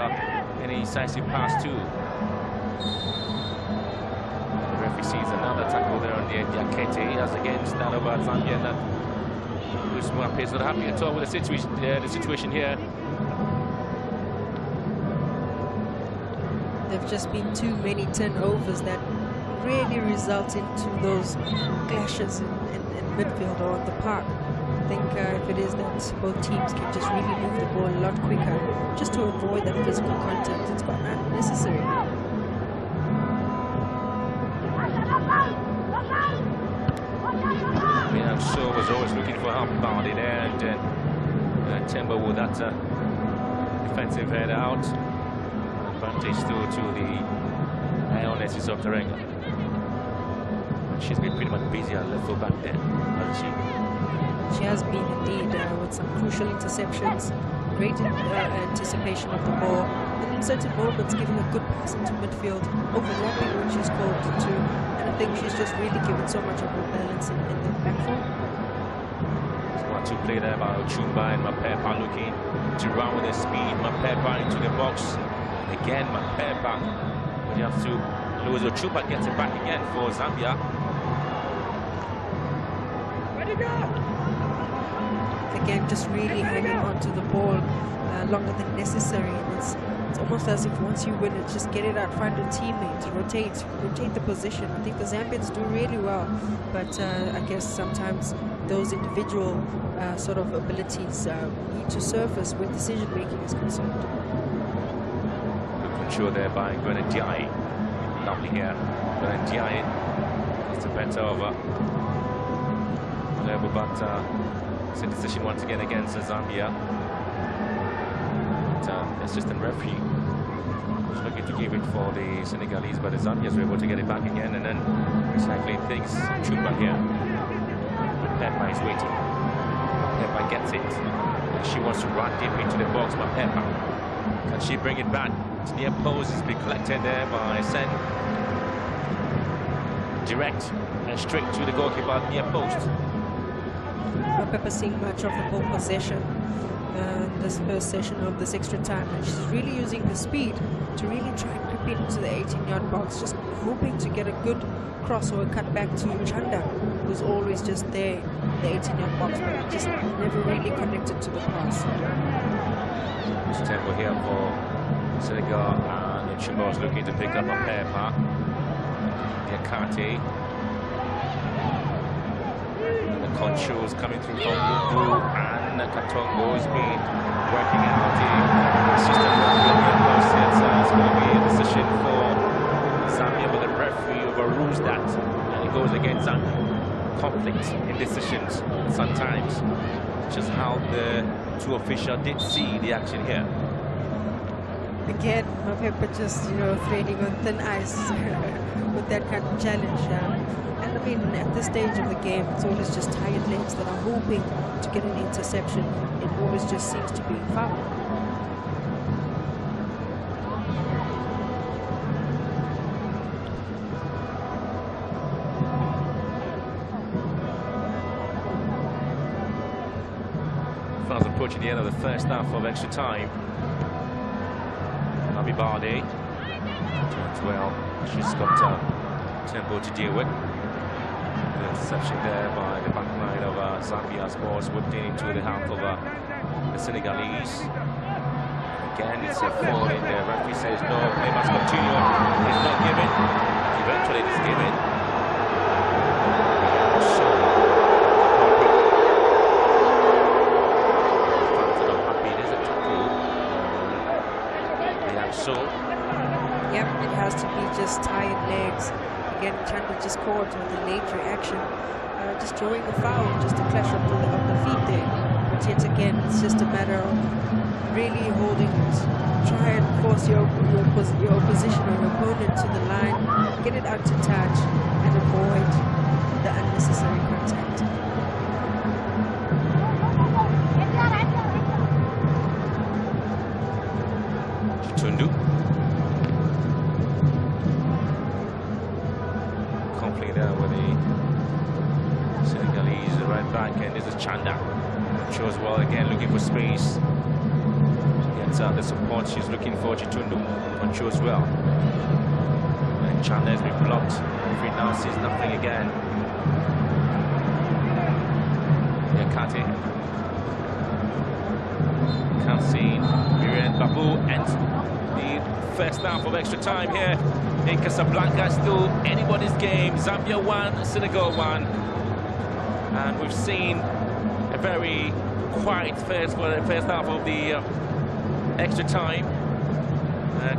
any decisive pass to. The referee sees another tackle there on the Diakete as against that of Zambia, and that Usman is not happy at all with the situation here. There've just been too many turnovers that really result into those clashes in midfield or on the park. I think if it is that both teams can just really move the ball a lot quicker, just to avoid that physical contact, it's quite unnecessary. I'm sure was always looking for help Bardi there, and Timber with that defensive head out. Advantage still to the Lionesses of Teranga. She's been pretty much busy at left full back there, hasn't she? She has been indeed, with some crucial interceptions, great anticipation of the ball, and in certain moments giving a good pass into midfield, overlapping when she's called to. And I think she's just really given so much of her balance in the back four. To play there by Ochumba and Mapepa looking to run with the speed. Mapepa into the box. And again, Mapepa. But you have to lose. Ochumba gets it back again for Zambia. Ready go! Again, just really hanging on to the ball longer than necessary. And it's almost as if once you win it, just get it out, find a teammate, rotate the position. I think the Zambians do really well, but I guess sometimes those individual sort of abilities need to surface when decision making is concerned. Good control there by Grenadier. Lovely here. Grenadier is the better over. But it's a decision once again against Zambia. Assistant referee was looking to give it for the Senegalese, but the Zambians were able to get it back again, and then recycling things. Chumba here. Peppa is waiting. Peppa gets it. And she wants to run deep into the box, but Peppa, can she bring it back? It's near post, it's been collected there by Sen. Direct and straight to the goalkeeper near post. Peppa seeing much of the ball possession this first session of this extra time, and she's really using her speed to really try and creep into the 18-yard box, just hoping to get a good cross or a cut back to Chanda, who's always just there, the 18-yard box, but just never really connected to the pass. It's tempo here for Senegal, and Chumba was looking to pick up a Peppa. Diakate. Controls coming through from Lungu, and Katongo has been working out the system process. It's going to be a decision for Zambia, but the referee overrules that, and it goes against Zambia. Conflict in decisions sometimes, just how the two officials did see the action here. Again, Mapepa just, threading on thin ice with that kind of challenge. And I mean, at this stage of the game, it's always just tired legs that are hoping to get an interception. It always just seems to be foul. Fast approaching the end of the first half of extra time. Bardi turns well. She's got tempo to deal with. The interception there by the back line of Zambia's ball whipped into the half of the Senegalese. Again, it's a fall in there. Referee says no, they must continue. It's not given. Eventually, it is given. Yep, it has to be just tired legs. Again, Chanda just caught with a late reaction, just drawing a foul, just a clash of the feet there. But yet again, it's just a matter of really holding it. Try and force your opposition or your opponent to the line, get it out to touch, and avoid the unnecessary contact. Tundu. Conflict there with the Senegal right back, and this is Chanda. Shows well again, looking for space. Gets out the support she's looking for. Chitundu controls well. And Chanda has been blocked. Free now sees nothing again. Yakati. Can't see Miriam Babu, and the first half of extra time here in Casablanca. Still anybody's game. Zambia 1, Senegal 1. And we've seen a very quiet first half of the extra time.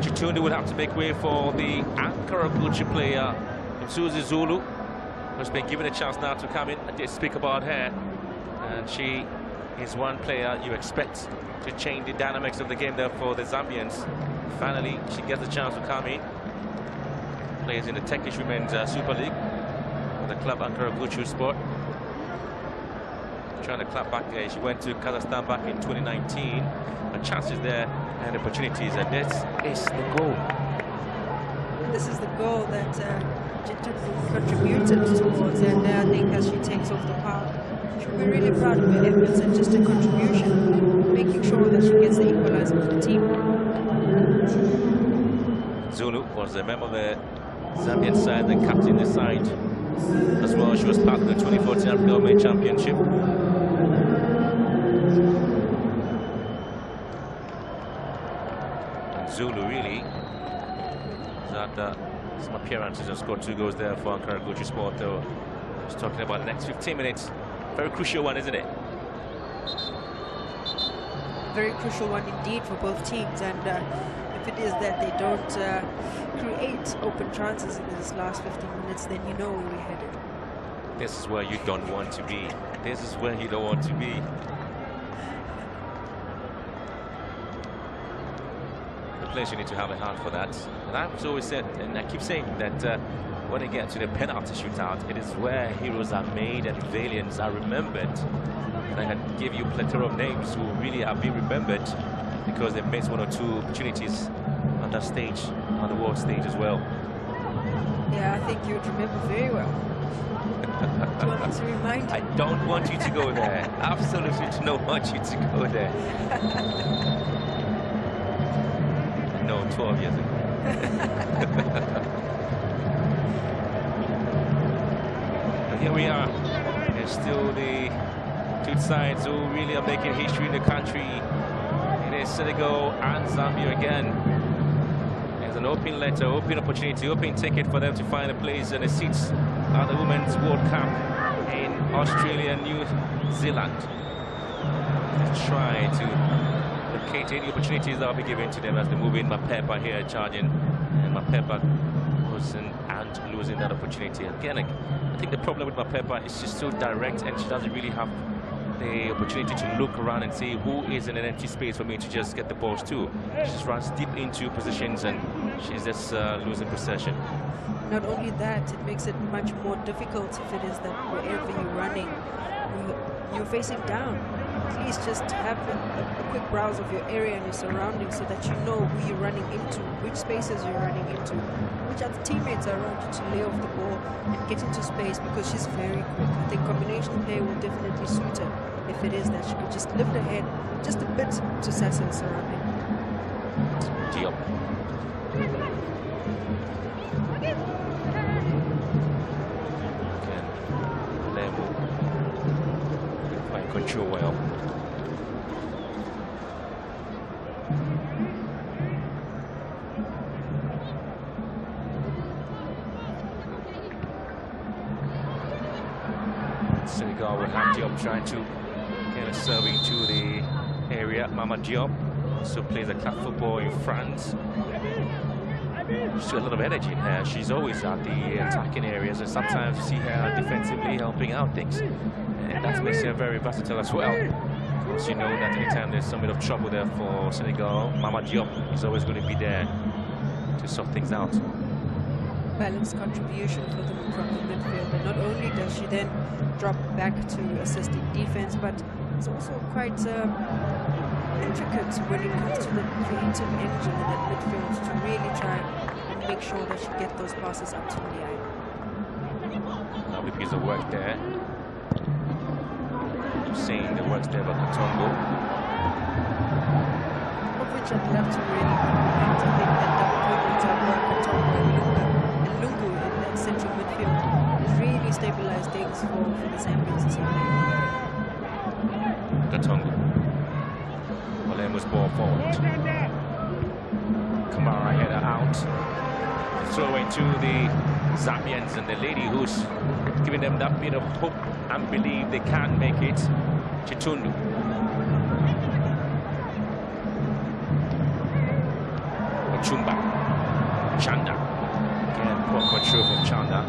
Chitundu would have to make way for the Ankara Gucci player, Msuzi Zulu, who's been given a chance now to come in. I did speak about her, and she is one player you expect to change the dynamics of the game there for the Zambians. Finally, she gets the chance to come in. Plays in the Turkish Women's Super League with the club Ankara Gucci Sport. Trying to clap back there. She went to Kazakhstan back in 2019. Her chances there and opportunities, and this is the goal. This is the goal that contributed towards, and I think as she takes off the park, she'll be really proud of her efforts and just a contribution, making sure that she gets the equalizer for the team. Zulu was a member of the Zambian side, the captain the side as well. She was part of the 2014 African Women Championship. And Zulu really has had some appearances and scored 2 goals there for Ankara Gucci Sport, though. I was talking about the next 15 minutes. Very crucial one, isn't it? Very crucial one indeed for both teams, and if it is that they don't create open chances in this last 15 minutes, then you know where we're headed. This is where you don't want to be. This is where you don't want to be. The place you need to have a hand for that. And I've always said, and I keep saying that when they get to the penalty shootout, it is where heroes are made and valiants are remembered. And I can give you a plethora of names who really have been remembered because they missed 1 or 2 opportunities on that stage, on the world stage as well. Yeah, I think you'd remember very well. Do you want me to remind you? I don't want you to go there. Absolutely do not want you to go there. No, 12 years ago. And here we are. There's still the 2 sides who really are making history in the country. It is Senegal and Zambia again. There's an open letter, open opportunity, open ticket for them to find a place and a seat at the Women's World Cup in Australia and New Zealand. Let's try to locate any opportunities that will be given to them as they move in. Mapepa here charging, and Mapepa losing that opportunity. Again, I think the problem with Mapepa is she's so direct and she doesn't really have the opportunity to look around and see who is in an empty space for me to just get the balls to. She just runs deep into positions and she's just losing possession. Not only that, it makes it much more difficult if it is that wherever you're running, you're facing down. At least just have a quick browse of your area and your surroundings so that you know who you're running into, which spaces you're running into, which other teammates are around you to lay off the ball and get into space, because she's very quick. I think combination play will definitely suit her if it is that she could just lift her head just a bit to assess her surrounding. Diop. Control well. Senegal will have Diop trying to get a serve into the area. Mama Diop also plays a club football in France. She's got a lot of energy in her. She's always at the attacking areas, and sometimes you see her defensively helping out things. And that makes her very versatile as well. Because you know that anytime there's some bit of trouble there for Senegal, Mama Diop is always going to be there to sort things out. Balanced contribution for them from the midfield. And not only does she then drop back to assist in defense, but it's also quite intricate when it comes to the creative engine in that midfield to really try and make sure that she gets those passes up to the eye. Lovely piece of work there. Hussein, the works there by Katongo. Of which I'd love to really impact. I think that double pivot of Katongo and Lungu in that central midfield has really stabilized things for the Zambians this evening. Katongo. Olemu's ball forward. Kamara header out. Throw into the Zambians, and the lady who's giving them that bit of hope and believe they can make it, Chitundu. Ochumba. Chanda. Again, poor control from Chanda.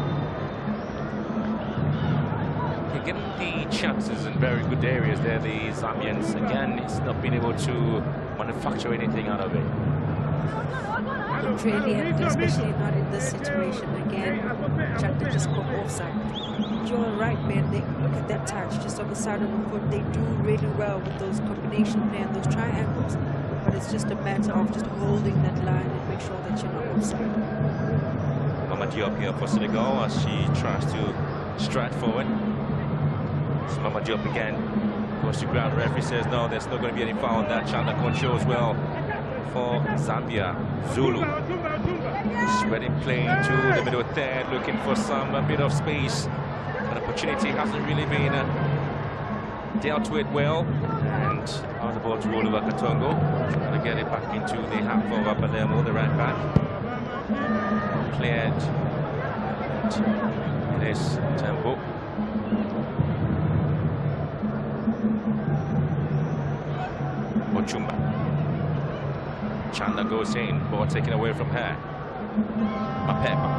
They're getting the chances in very good areas there, the Zambians. Again, it's not been able to manufacture anything out of it. Don't really have to, especially not in this situation. Again, Chanda just got offside. You're right, man. Look at that touch just on the side of the foot. They do really well with those combination play and those triangles. But it's just a matter of just holding that line and make sure that you're not offside. Mama Diop here for Senegal as she tries to stride forward. So Mama Diop again goes to ground. Referee says no, there's not going to be any foul on that. Chanda control as well for Zambia. Zulu spreading play to the middle third, looking for a bit of space. An opportunity hasn't really been dealt with well, and how's the ball to roll over Katongo, trying to get it back into the half of Palermo, the right back. Cleared. It is Tempo. Ochumba. Chanda goes in, ball taken away from her. Mapepa.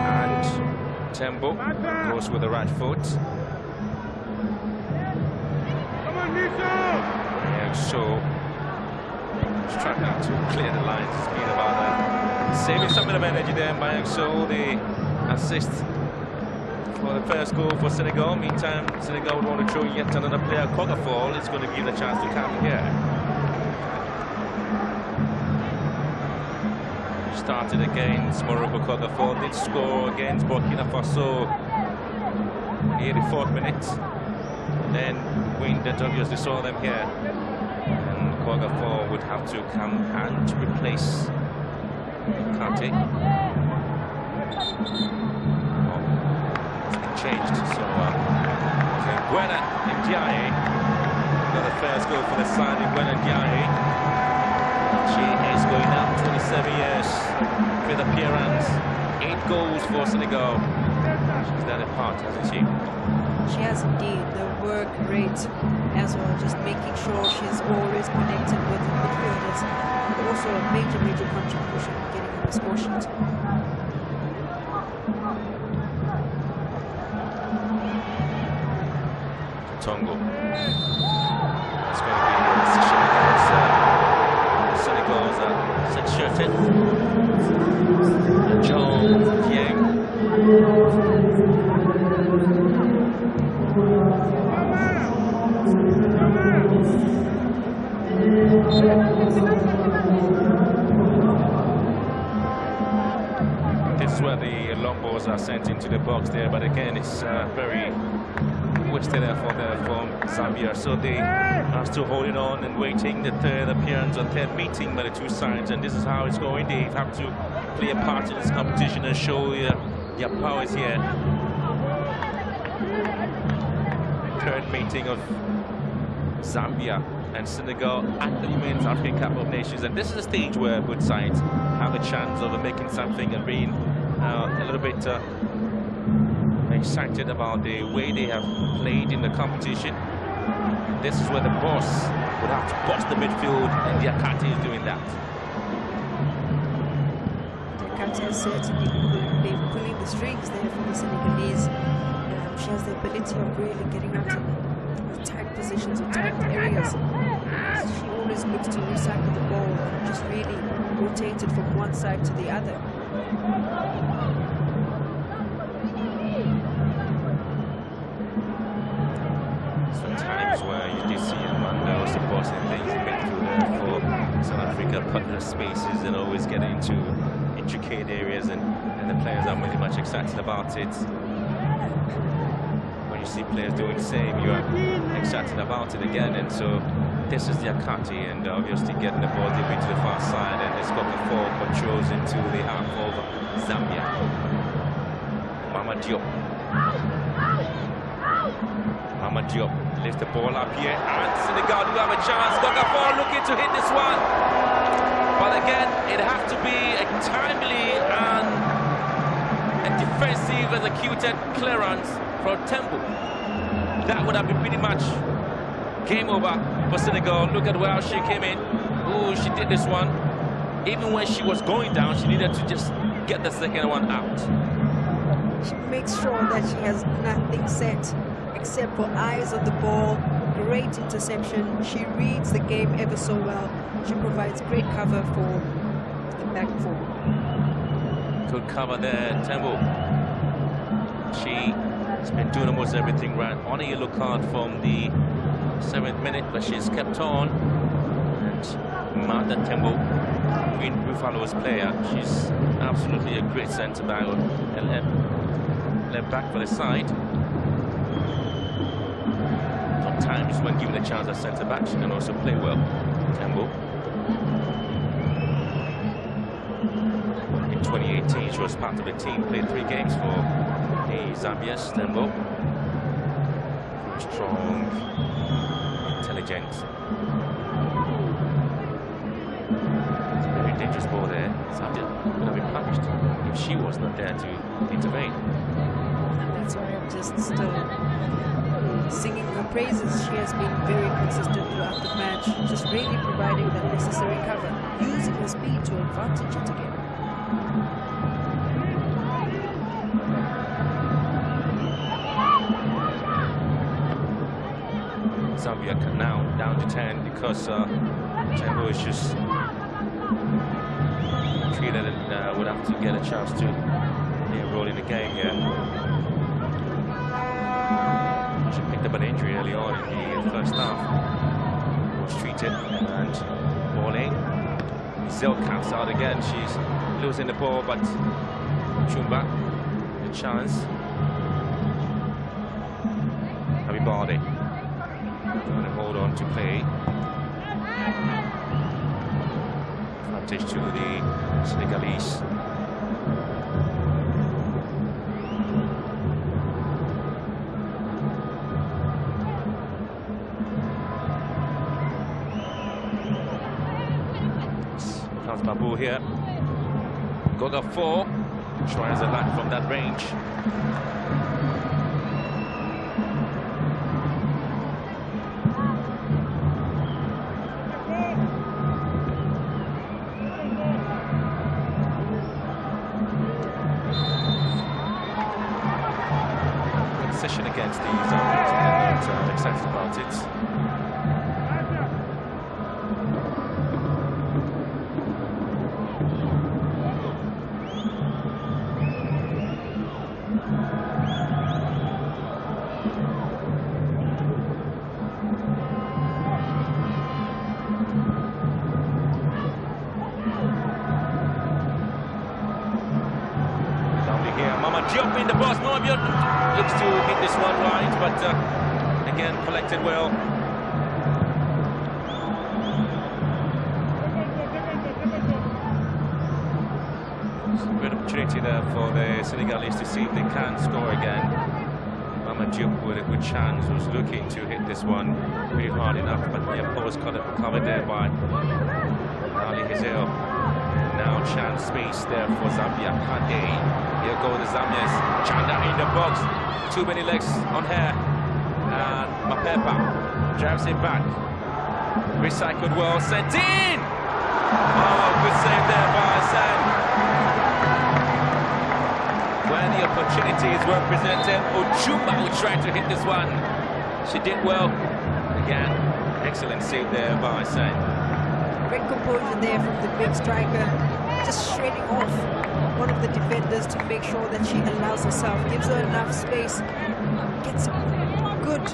And Tembo goes with the right foot. Yeah, so struggling to clear the lines. It's been about that. Saving some bit of energy there by so the assist for the first goal for Senegal. Meantime, Senegal would want to throw yet another player. Cogafall is going to give the chance to come here. Started against Morocco. Cogafall did score against Burkina Faso 84th minute. Then wind that obviously saw them here. And Cogafall would have to come and replace Kante. Oh, it's been changed. So Nguena Ndiaye got the first goal for the side. Nguena Ndiaye. She is going up 27 years with appearance. 8 goals for Senegal. She's done a part, hasn't she? She has indeed. The work rate as well, just making sure she's always connected with the midfielders. But also a major contribution in getting on the score sheet. Tongo. That's going to be the decision against Senegal's Sexertin. John Yang. This is where the long balls are sent into the box there, but again it's very wasted effort there from Zambia, so they are still holding on and waiting the third appearance or third meeting by the two sides, and this is how it's going. They have to play a part in this competition and show their powers here. Third meeting of Zambia and Senegal at the Women's African Cup of Nations, and this is a stage where both sides have a chance of making something and being a little bit excited about the way they have played in the competition. This is where the boss would have to boss the midfield, and Diakate is doing that. Diakate has certainly been pulling the strings there for the Senegalese. She has the ability of really getting out of tight positions or tight areas. She always looks to recycle the ball and just really rotate it from one side to the other. Sometimes where you do see Amanda supporting things midfielder for South Africa, put the spaces and always get into intricate areas, and the players are really much excited about it. When you see see players doing the same, you are excited about it again. And so this is the Akati, and obviously getting the ball deep into the far side, and it's got the 4 controls into the half of Zambia. Mama Diop. Mama Diop lifts the ball up here, and Senegal do have a chance. Gogafo looking to hit this one, but again, it has to be a timely and a defensive executed clearance from Tembo. That would have been pretty much game over for Senegal. Look at where she came in. Oh, she did this one. Even when she was going down, she needed to just get the second one out. She makes sure that she has nothing set except for eyes on the ball. Great interception. She reads the game ever so well. She provides great cover for the back four. Good cover there, Tembo. She has been doing almost everything right. On a yellow card from the 7th minute, but she's kept on. And Martha Tembo, Queen Buffalo's player, she's absolutely a great centre back, left back for the side. Sometimes when given a chance at centre back, she can also play well. Tembo. In 2018, she was part of the team, played 3 games for the Zambians. Tembo, strong, intelligent. Very dangerous ball there. Zambia would have been punished if she was not there to intervene. And that's why I'm just still singing her praises. She has been very consistent throughout the match, just really providing that necessary cover, using her speed to advantage it again. Zambia now down to 10 because Tembo is just treated and would have to get a chance to enroll in the game here. She picked up an injury early on in the first half. Was treated and ball in. Zell caps out again. She's losing the ball, but Chumba, the chance. Habibaldi trying to hold on to play. Advantage to the Senegalese. Comes Babu here. Goga 4 tries a lot from that range. Session against the Zambians, they're not excited about it. Mama Diop in the box. Mama Diop looks to hit this one right, but again collected well. Great opportunity there for the Senegalese to see if they can score again. Mama Diop with a good chance, was looking to hit this one pretty hard enough, but the post covered there by Ali Hazel. Now chance space there for Zambia. Kande. Here go the Zambians. Chanda in the box. Too many legs on her. And Mapepa drives it back. Recycled well. Sent in! Oh, good save there by Hassan. Where the opportunities were presented, Ojuma will try to hit this one. She did well. Again, excellent save there by Hassan. Great composure there from the big striker, just shredding off one of the defenders to make sure that she allows herself, gives her enough space, gets a good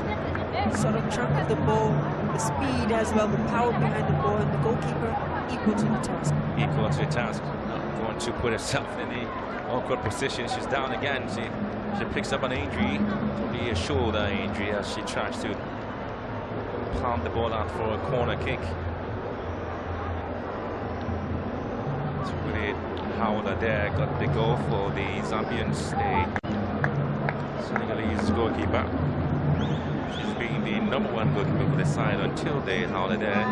sort of chunk of the ball, the speed as well, the power behind the ball, and the goalkeeper equal to the task. Equal to the task. Not going to put herself in the awkward position. She's down again. She She picks up an injury, probably a shoulder injury, as she tries to palm the ball out for a corner kick. It's really Howler there got the goal for the Zambians, the Senegalese goalkeeper. She's been the #1 goalkeeper for the side until the Howler there.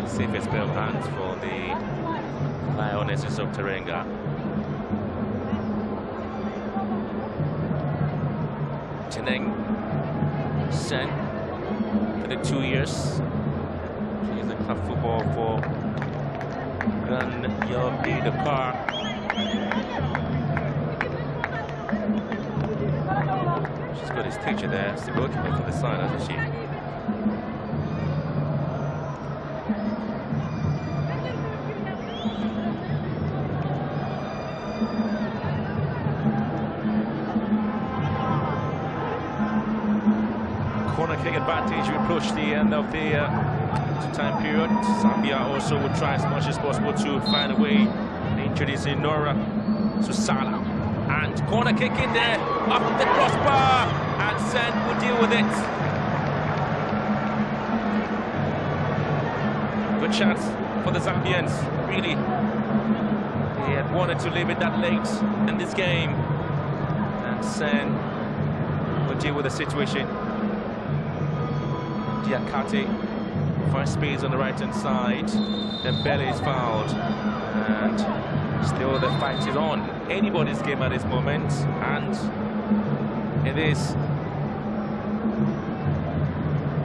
Safest pair of hands for the Lionesses of Teranga. Teneng Sen for the 2 years. She's in club football for Gran Yobi Dakar. She's got his picture there. It's the goalkeeper for the side, hasn't she? Corner kick advantage. We approach the end of the time period. Zambia also will try as much as possible to find a way to introduce Nora Susala. And corner kick in there, up the crossbar, and Sen will deal with it. Good chance for the Zambians, really. They had wanted to leave it that late in this game. And Sen will deal with the situation. Diakate finds space on the right-hand side. Then Belly is fouled. And still the fight is on. Anybody's game at this moment. And it is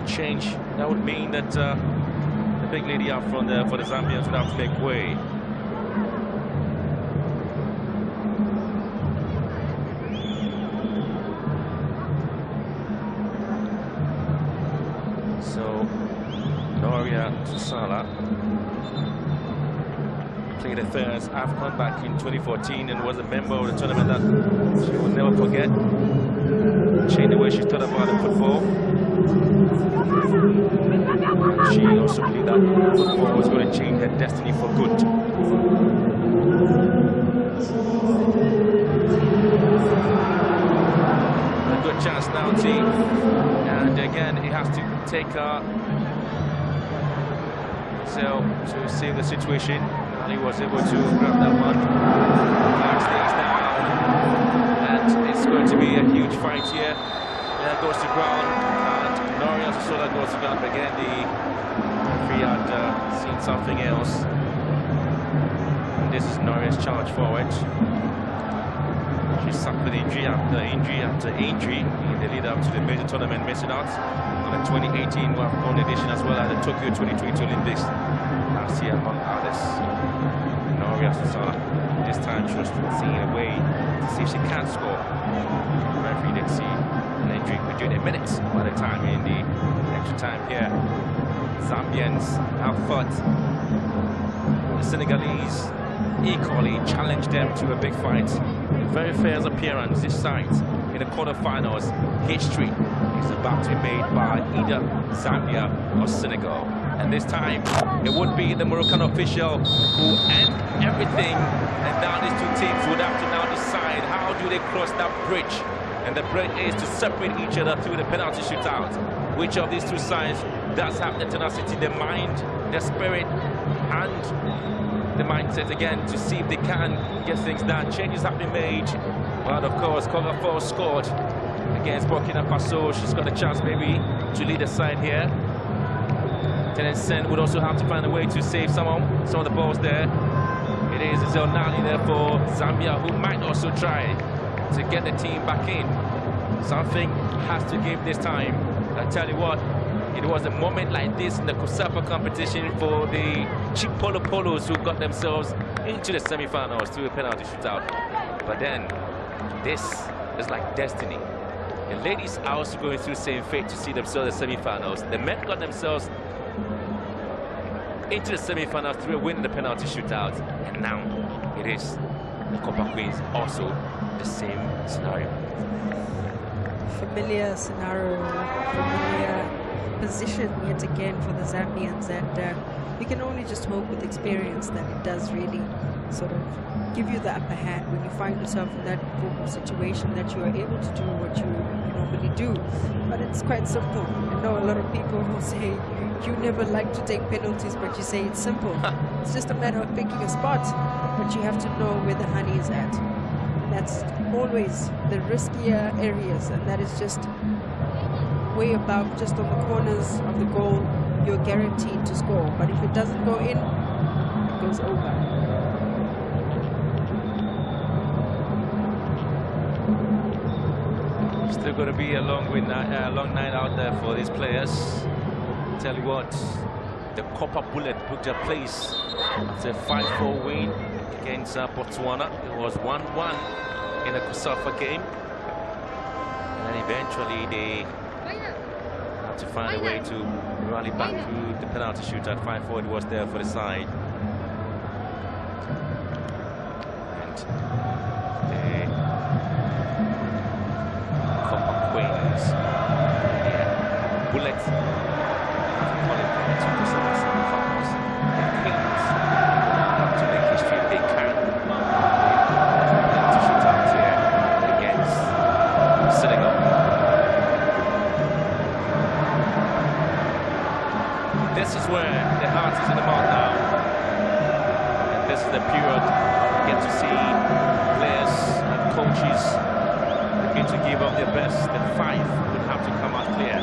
change. That would mean that the big lady up front there for the Zambians would have to make way. So, Noria Susala played the first AFCON back in 2014 and was a member of the tournament that she will never forget. Changed the way she thought about the football. She also believed that football was going to change her destiny for good. A good chance now, team. And again, he has to take so to save the situation. And he was able to grab that one. Flag stays down. And it's going to be a huge fight here. There goes to ground. And Noria Susala goes to ground. But again, the referee had seen something else. And this is Noria's charge forward. She suffered injury after injury after injury in the lead up to the major tournament, missing out on the 2018 AFCON edition as well as the Tokyo 2020 Olympics last year, among others. Noria Susala, this time she was seeing a way to see if she can score. The referee didn't see an injury within a minute by the time in the extra time here. Zambians have fought the Senegalese equally, challenged them to a big fight. Very fair appearance this side in the quarterfinals. History is about to be made by either Zambia or Senegal. And this time, it would be the Moroccan official who end everything. And now these two teams would have to now decide how do they cross that bridge. And the bridge is to separate each other through the penalty shootout. Which of these two sides does have the tenacity, the mind, the spirit, and the mindset again to see if they can get things done. Changes have been made. But of course, Cover scored against Burkina Faso. She's got a chance maybe to lead the side here. Teneng Sen would also have to find a way to save some of the balls there. It is Zelnani there for Zambia, who might also try to get the team back in. Something has to give this time. I tell you what, it was a moment like this in the COSAPA competition for the Chipolo Polos who got themselves into the semi-finals through a penalty shootout. But then, this is like destiny. The ladies are also going through the same fate to see themselves in the semi-finals. The men got themselves into the semi-finals through a win in the penalty shootout. And now, it is the Copa Queens also the same scenario. Familiar scenario, familiar position yet again for the Zambians, and we can only just hope with experience that it does really sort of give you the upper hand when you find yourself in that vocal situation, that you are able to do what you normally do. But it's quite simple. I know a lot of people who say you never like to take penalties, but you say it's simple. It's just a matter of picking a spot, but you have to know where the honey is at. And that's always the riskier areas, and that is just way above, just on the corners of the goal. You're guaranteed to score, but if it doesn't go in, it goes over. Still going to be a long night out there for these players. Tell you what, the Copper Bullet booked a place after a 5-4 win against Botswana. It was 1-1 in the Kosafa game, and then eventually they had to find a way to rally back to the penalty shootout. 5-4 it was there for the side. And the Copper Queens, yeah, Bullets, qualified to Kosafa semi-finals. The Queens have to make history if they can. Penalty shootout here against Senegal. This is where the heart is in the mouth now, and this is the period you get to see players and coaches looking to give up their best. The 5 would have to come out clear.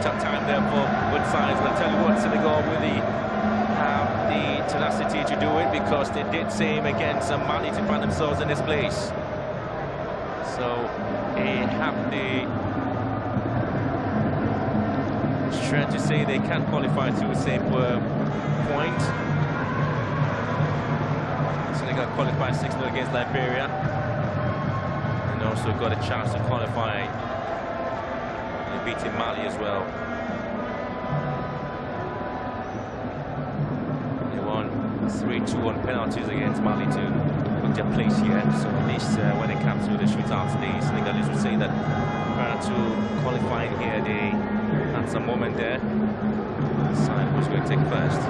Tough time there for both sides, but I'll tell you what, Senegal really have the tenacity to do it, because they did same against Mali to find themselves in this place. So they have the strength to say they can qualify to the same point. Senegal qualified 6-0 against Liberia, and also got a chance to qualify in beating Mali as well. They won 3-2 on penalties against Mali to book their place here. So at least when it comes to the shootouts, the Senegalese would say that prior to qualifying here, they had some moment there. Decide who's going to take first.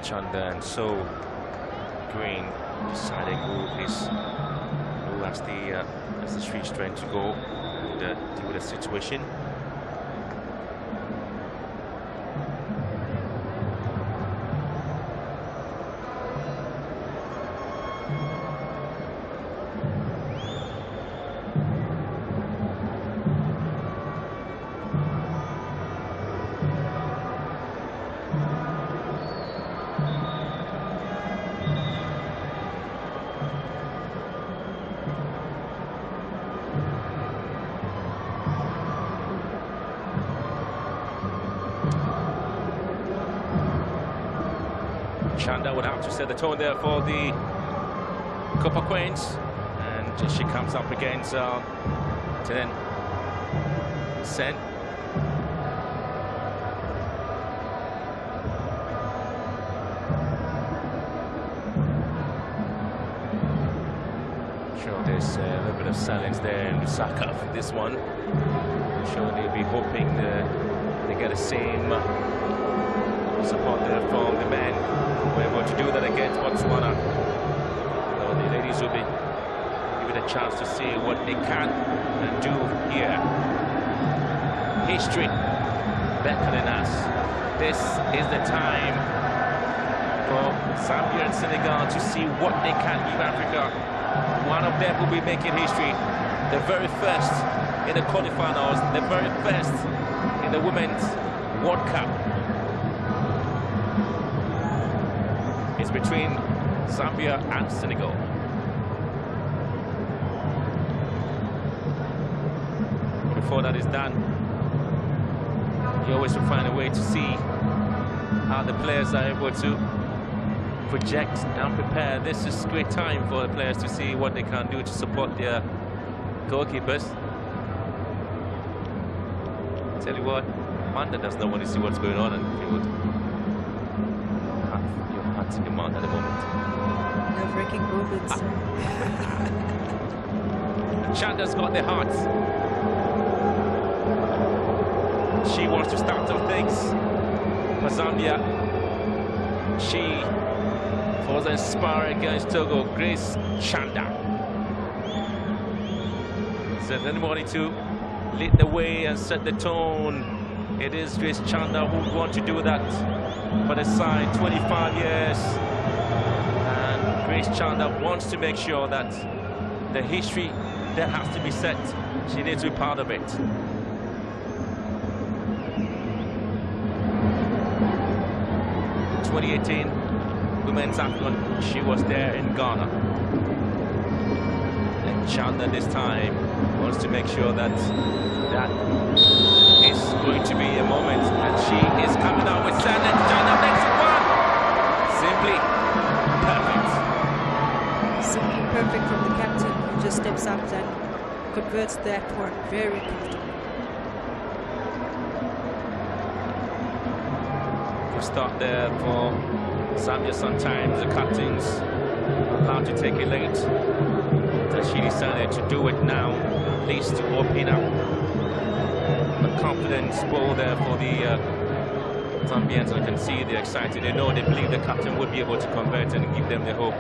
Chanda and So Green deciding who has the street strength to go and deal with the situation. Chanda would have to set the tone there for the Copper Queens, and she comes up against Tenen Sen. Sure, there's a little bit of silence there in Lusaka for this one. Sure, they'll be hoping they get the same support there from the men. We're able to do that against Botswana. So the ladies will be given a chance to see what they can do here. History beckoning us. This is the time for Zambia and Senegal to see what they can give Africa. One of them will be making history. The very first in the quarterfinals, the very first in the Women's World Cup. It's between Zambia and Senegal. Before that is done, you always will find a way to see how the players are able to project and prepare. This is great time for the players to see what they can do to support their goalkeepers. Tell you what, Manda does not want to see what's going on in the field. You have in command at the moment. Nerve-wracking moments. Chanda's got the heart. She wants to start off things for Zambia. She was inspired against Togo. Grace Chanda. Says anybody to lead the way and set the tone. It is Grace Chanda who would want to do that for the side. 25 years. And Grace Chanda wants to make sure that the history that has to be set, she needs to be part of it. In 2018 Women's AFCON, she was there in Ghana. And Chanda this time wants to make sure that that is going to be a moment. And she is coming out with sand, and Chanda makes one! Simply perfect. Simply perfect from the captain, who just steps up and converts that one very comfortably. Good start there for Zambia. Sometimes the captains are allowed to take it late. But she decided to do it now, at least to open up the confidence ball there for the Zambians. I can see they're excited. They know, they believe the captain would be able to convert and give them the hope.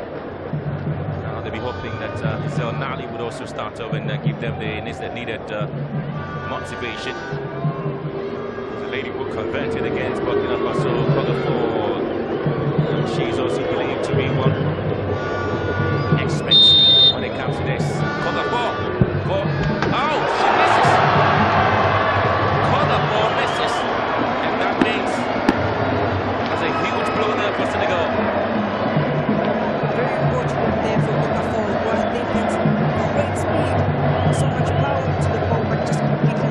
Now they'll be hoping that Giselle Nali would also start over and give them the needed motivation. The lady who converted against Burkina Faso, Kogafor. She's also believed to be one expert when it comes to this. Kogafor. Oh, she misses. Kogafor misses. And that means there's a huge blow there for Senegal. Very unfortunate there for Kogafor. I think it's great speed, so much power to the ball, but just completely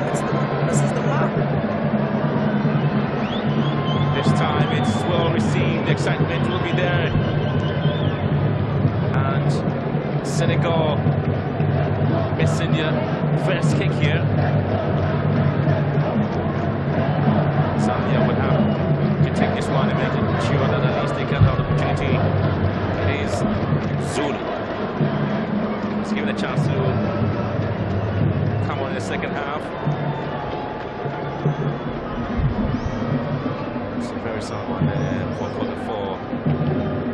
misses the mark. This time it's well received, the excitement will be there. And Senegal missing their first kick here. Zambia would have to take this one and make sure that at least they can have the opportunity. It is Zulu. Let's give it a chance to come on in the second half. Very sound one there for the four.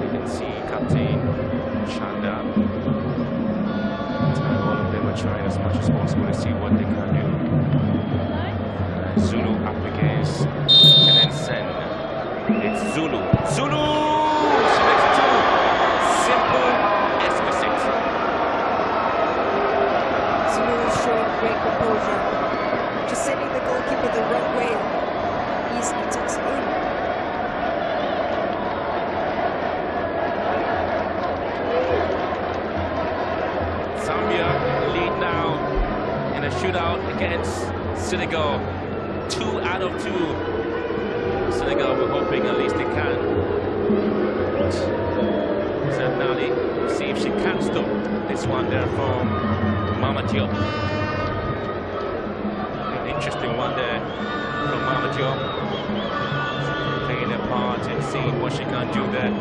You can see Captain Chanda. All of them are trying as much as possible to see what they can do. Zulu up against and then Sen. It's Zulu. Zulu! She makes it two. Simple, exquisite. Zulu is showing great composure. Just sending the goalkeeper the wrong way. Easily tucks in. Zambia lead now in a shootout against Senegal. 2 out of 2. Senegal were hoping at least they can. Zambia, see if she can stop this one there from Mama Diop. An interesting one there from Mama Diop. Playing a part and seeing what she can do there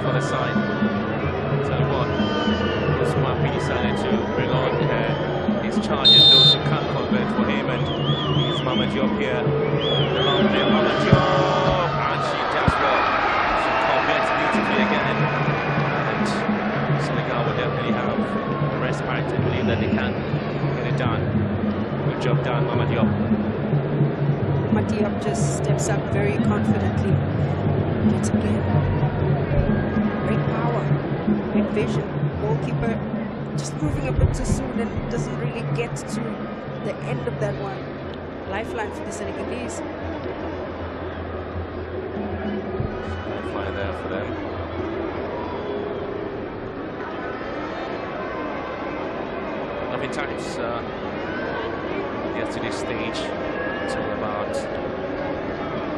for the side. Tell you what, this Mapi decided to bring on his charges, those who can't convert for him, and it's Mama Diop here. The long play of Mama Diop, and she does well. She converts beautifully again, and Senegal will definitely have the respite and believe that they can get it done. Good job done, Mama Diop. Mama Diop just steps up very confidently. Once again, great power, great vision. Goalkeeper just moving a bit too soon and doesn't really get to the end of that one. Lifeline for the Senegalese. Lifeline there for them. Nothing times get to this stage. It's all about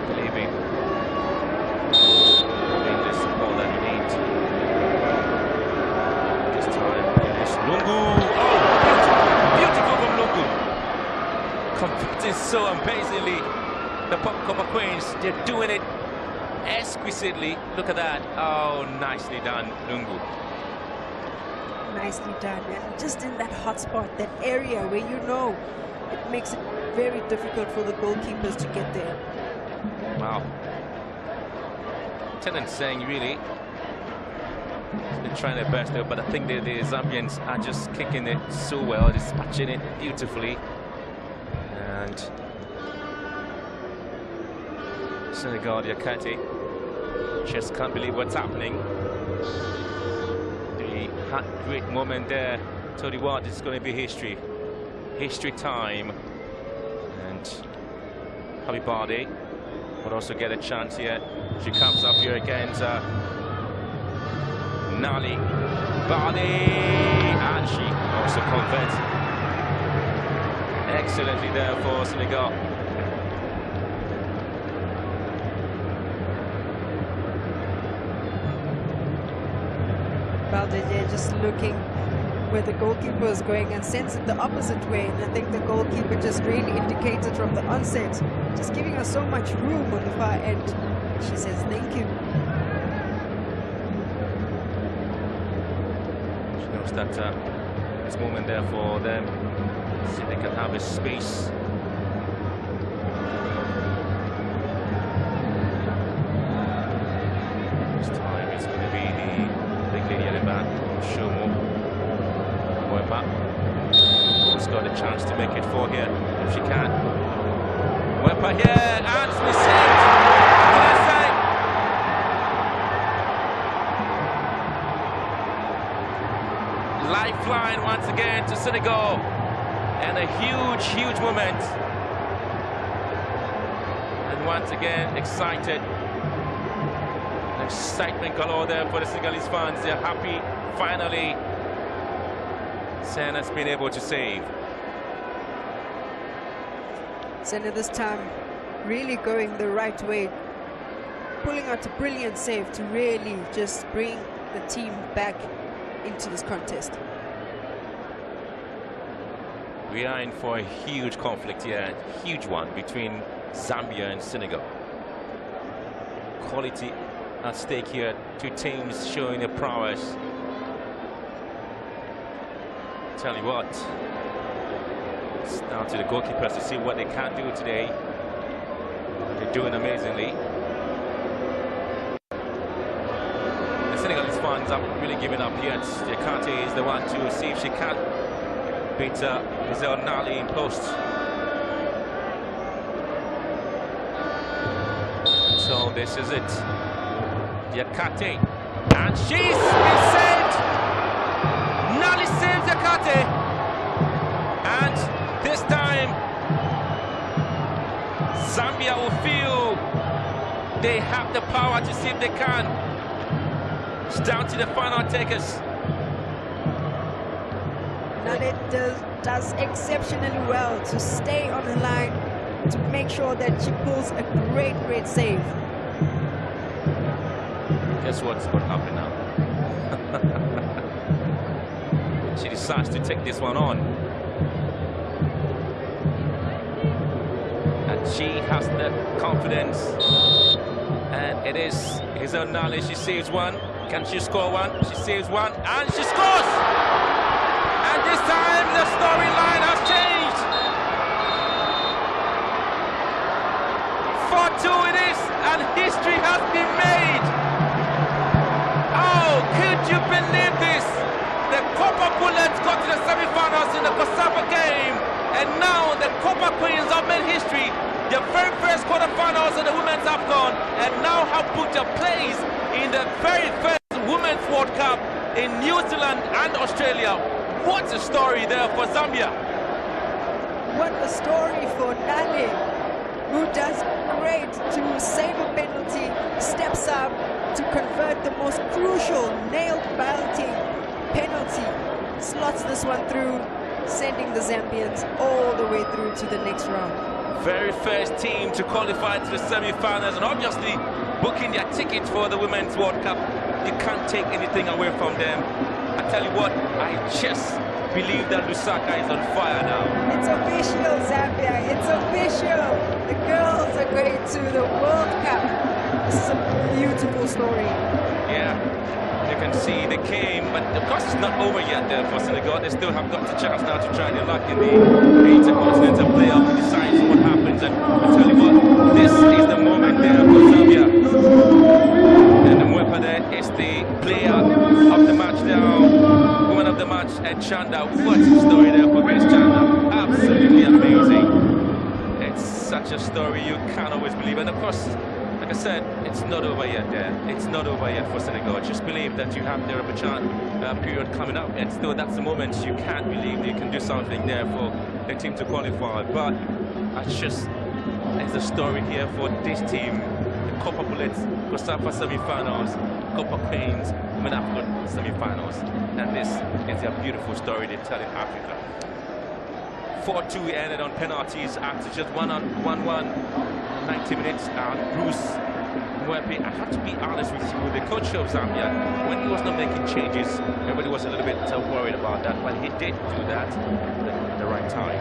believing the support that you need. This time it is Lungu. Oh, beautiful from Lungu. Competing so amazingly. The Pop Copper Queens, they're doing it exquisitely. Look at that. Oh, nicely done, Lungu. Nicely done, and just in that hot spot, that area where you know it makes it very difficult for the goalkeepers to get there. Wow. Tenant saying really they're trying their best there, but I think the Zambians are just kicking it so well, dispatching it beautifully. And Senegal, Yakati just can't believe what's happening. The great moment there. Tell you what, it's going to be history. History time. And Habibadi will also get a chance here. She comes up here against Nali Badi, and she also converts excellently there for Senegal. Balde just looking where the goalkeeper is going and sends it the opposite way, and I think the goalkeeper just really indicated from the onset, just giving her so much room on the far end. She says thank you. She knows that this moment there for them, so they can have a space. This time it's going to be the big lady at the back, Shomo. Wemba, who's got a chance to make it four here, if she can. Wemba here, and we saved! Lifeline once again to Senegal, and a huge moment, and once again excited, excitement galore there for the Senegalese fans. They're happy finally Senna's been able to save. Senna this time really going the right way, pulling out a brilliant save to really just bring the team back into this contest. We are in for a huge conflict here, huge one between Zambia and Senegal. Quality at stake here, two teams showing their prowess. Tell you what, it's down to the goalkeepers to see what they can do today. They're doing amazingly. The Senegalese fans are really giving up yet. Jakate is the one to see if she can beat Giselle Nali in post. So this is it. Jakate, and she's been saved. Nali saves Jakate, and this time Zambia will feel they have the power to see if they can. It's down to the final takers. Nali does exceptionally well to stay on the line, to make sure that she pulls a great save. Guess what's going to happen now? She decides to take this one on. And she has the confidence. And it is Giselle Nali. She saves one. Can she score one? She saves one. And she scores! And this time the storyline has changed. 4-2 it is. And history has been made. Oh, could you believe this? The Copper Bullets got to the semi-finals in the Kosafa game, and now the Copper Queens have made history. Their very first quarterfinals in the Women's AFCON, and now have booked a place in the very first Women's World Cup in New Zealand and Australia. What a story there for Zambia. What a story for Nali, who does great to save a penalty, steps up to convert the most crucial nail-biting penalty, slots this one through, sending the Zambians all the way through to the next round. Very first team to qualify to the semi-finals, and obviously booking their ticket for the Women's World Cup. You can't take anything away from them. I tell you what, I just believe that Lusaka is on fire now. It's official, Zambia, it's official. The girls are going to the World Cup. This is a beautiful story. Yeah, you can see they came, but of course it's not over yet there for Senegal. They still have got the chance now to try their luck in the Intercontinental Playoff to decide what happens. And I tell you what, this is the moment there for Zambia. And the Mwepa there is the player of the match now, woman of the match, and Chanda. What a story there for Grace Chanda. Absolutely amazing. It's such a story you can't always believe. And of course, like I said, it's not over yet there. It's not over yet for Senegal. Just believe that you have the Rabachan period coming up, and still that's the moment you can't believe you can do something there for the team to qualify. But it's a story here for this team. The Copa Bullets, Kosafa semi-finals, Copa Queens, Women African semi-finals. And this is a beautiful story they tell in Africa. 4-2 ended on penalties after just 1-1, 90 minutes. Bruce Mwepe, I have to be honest with you, the coach of Zambia, when he was not making changes, everybody was a little bit worried about that, but he did do that at the right time.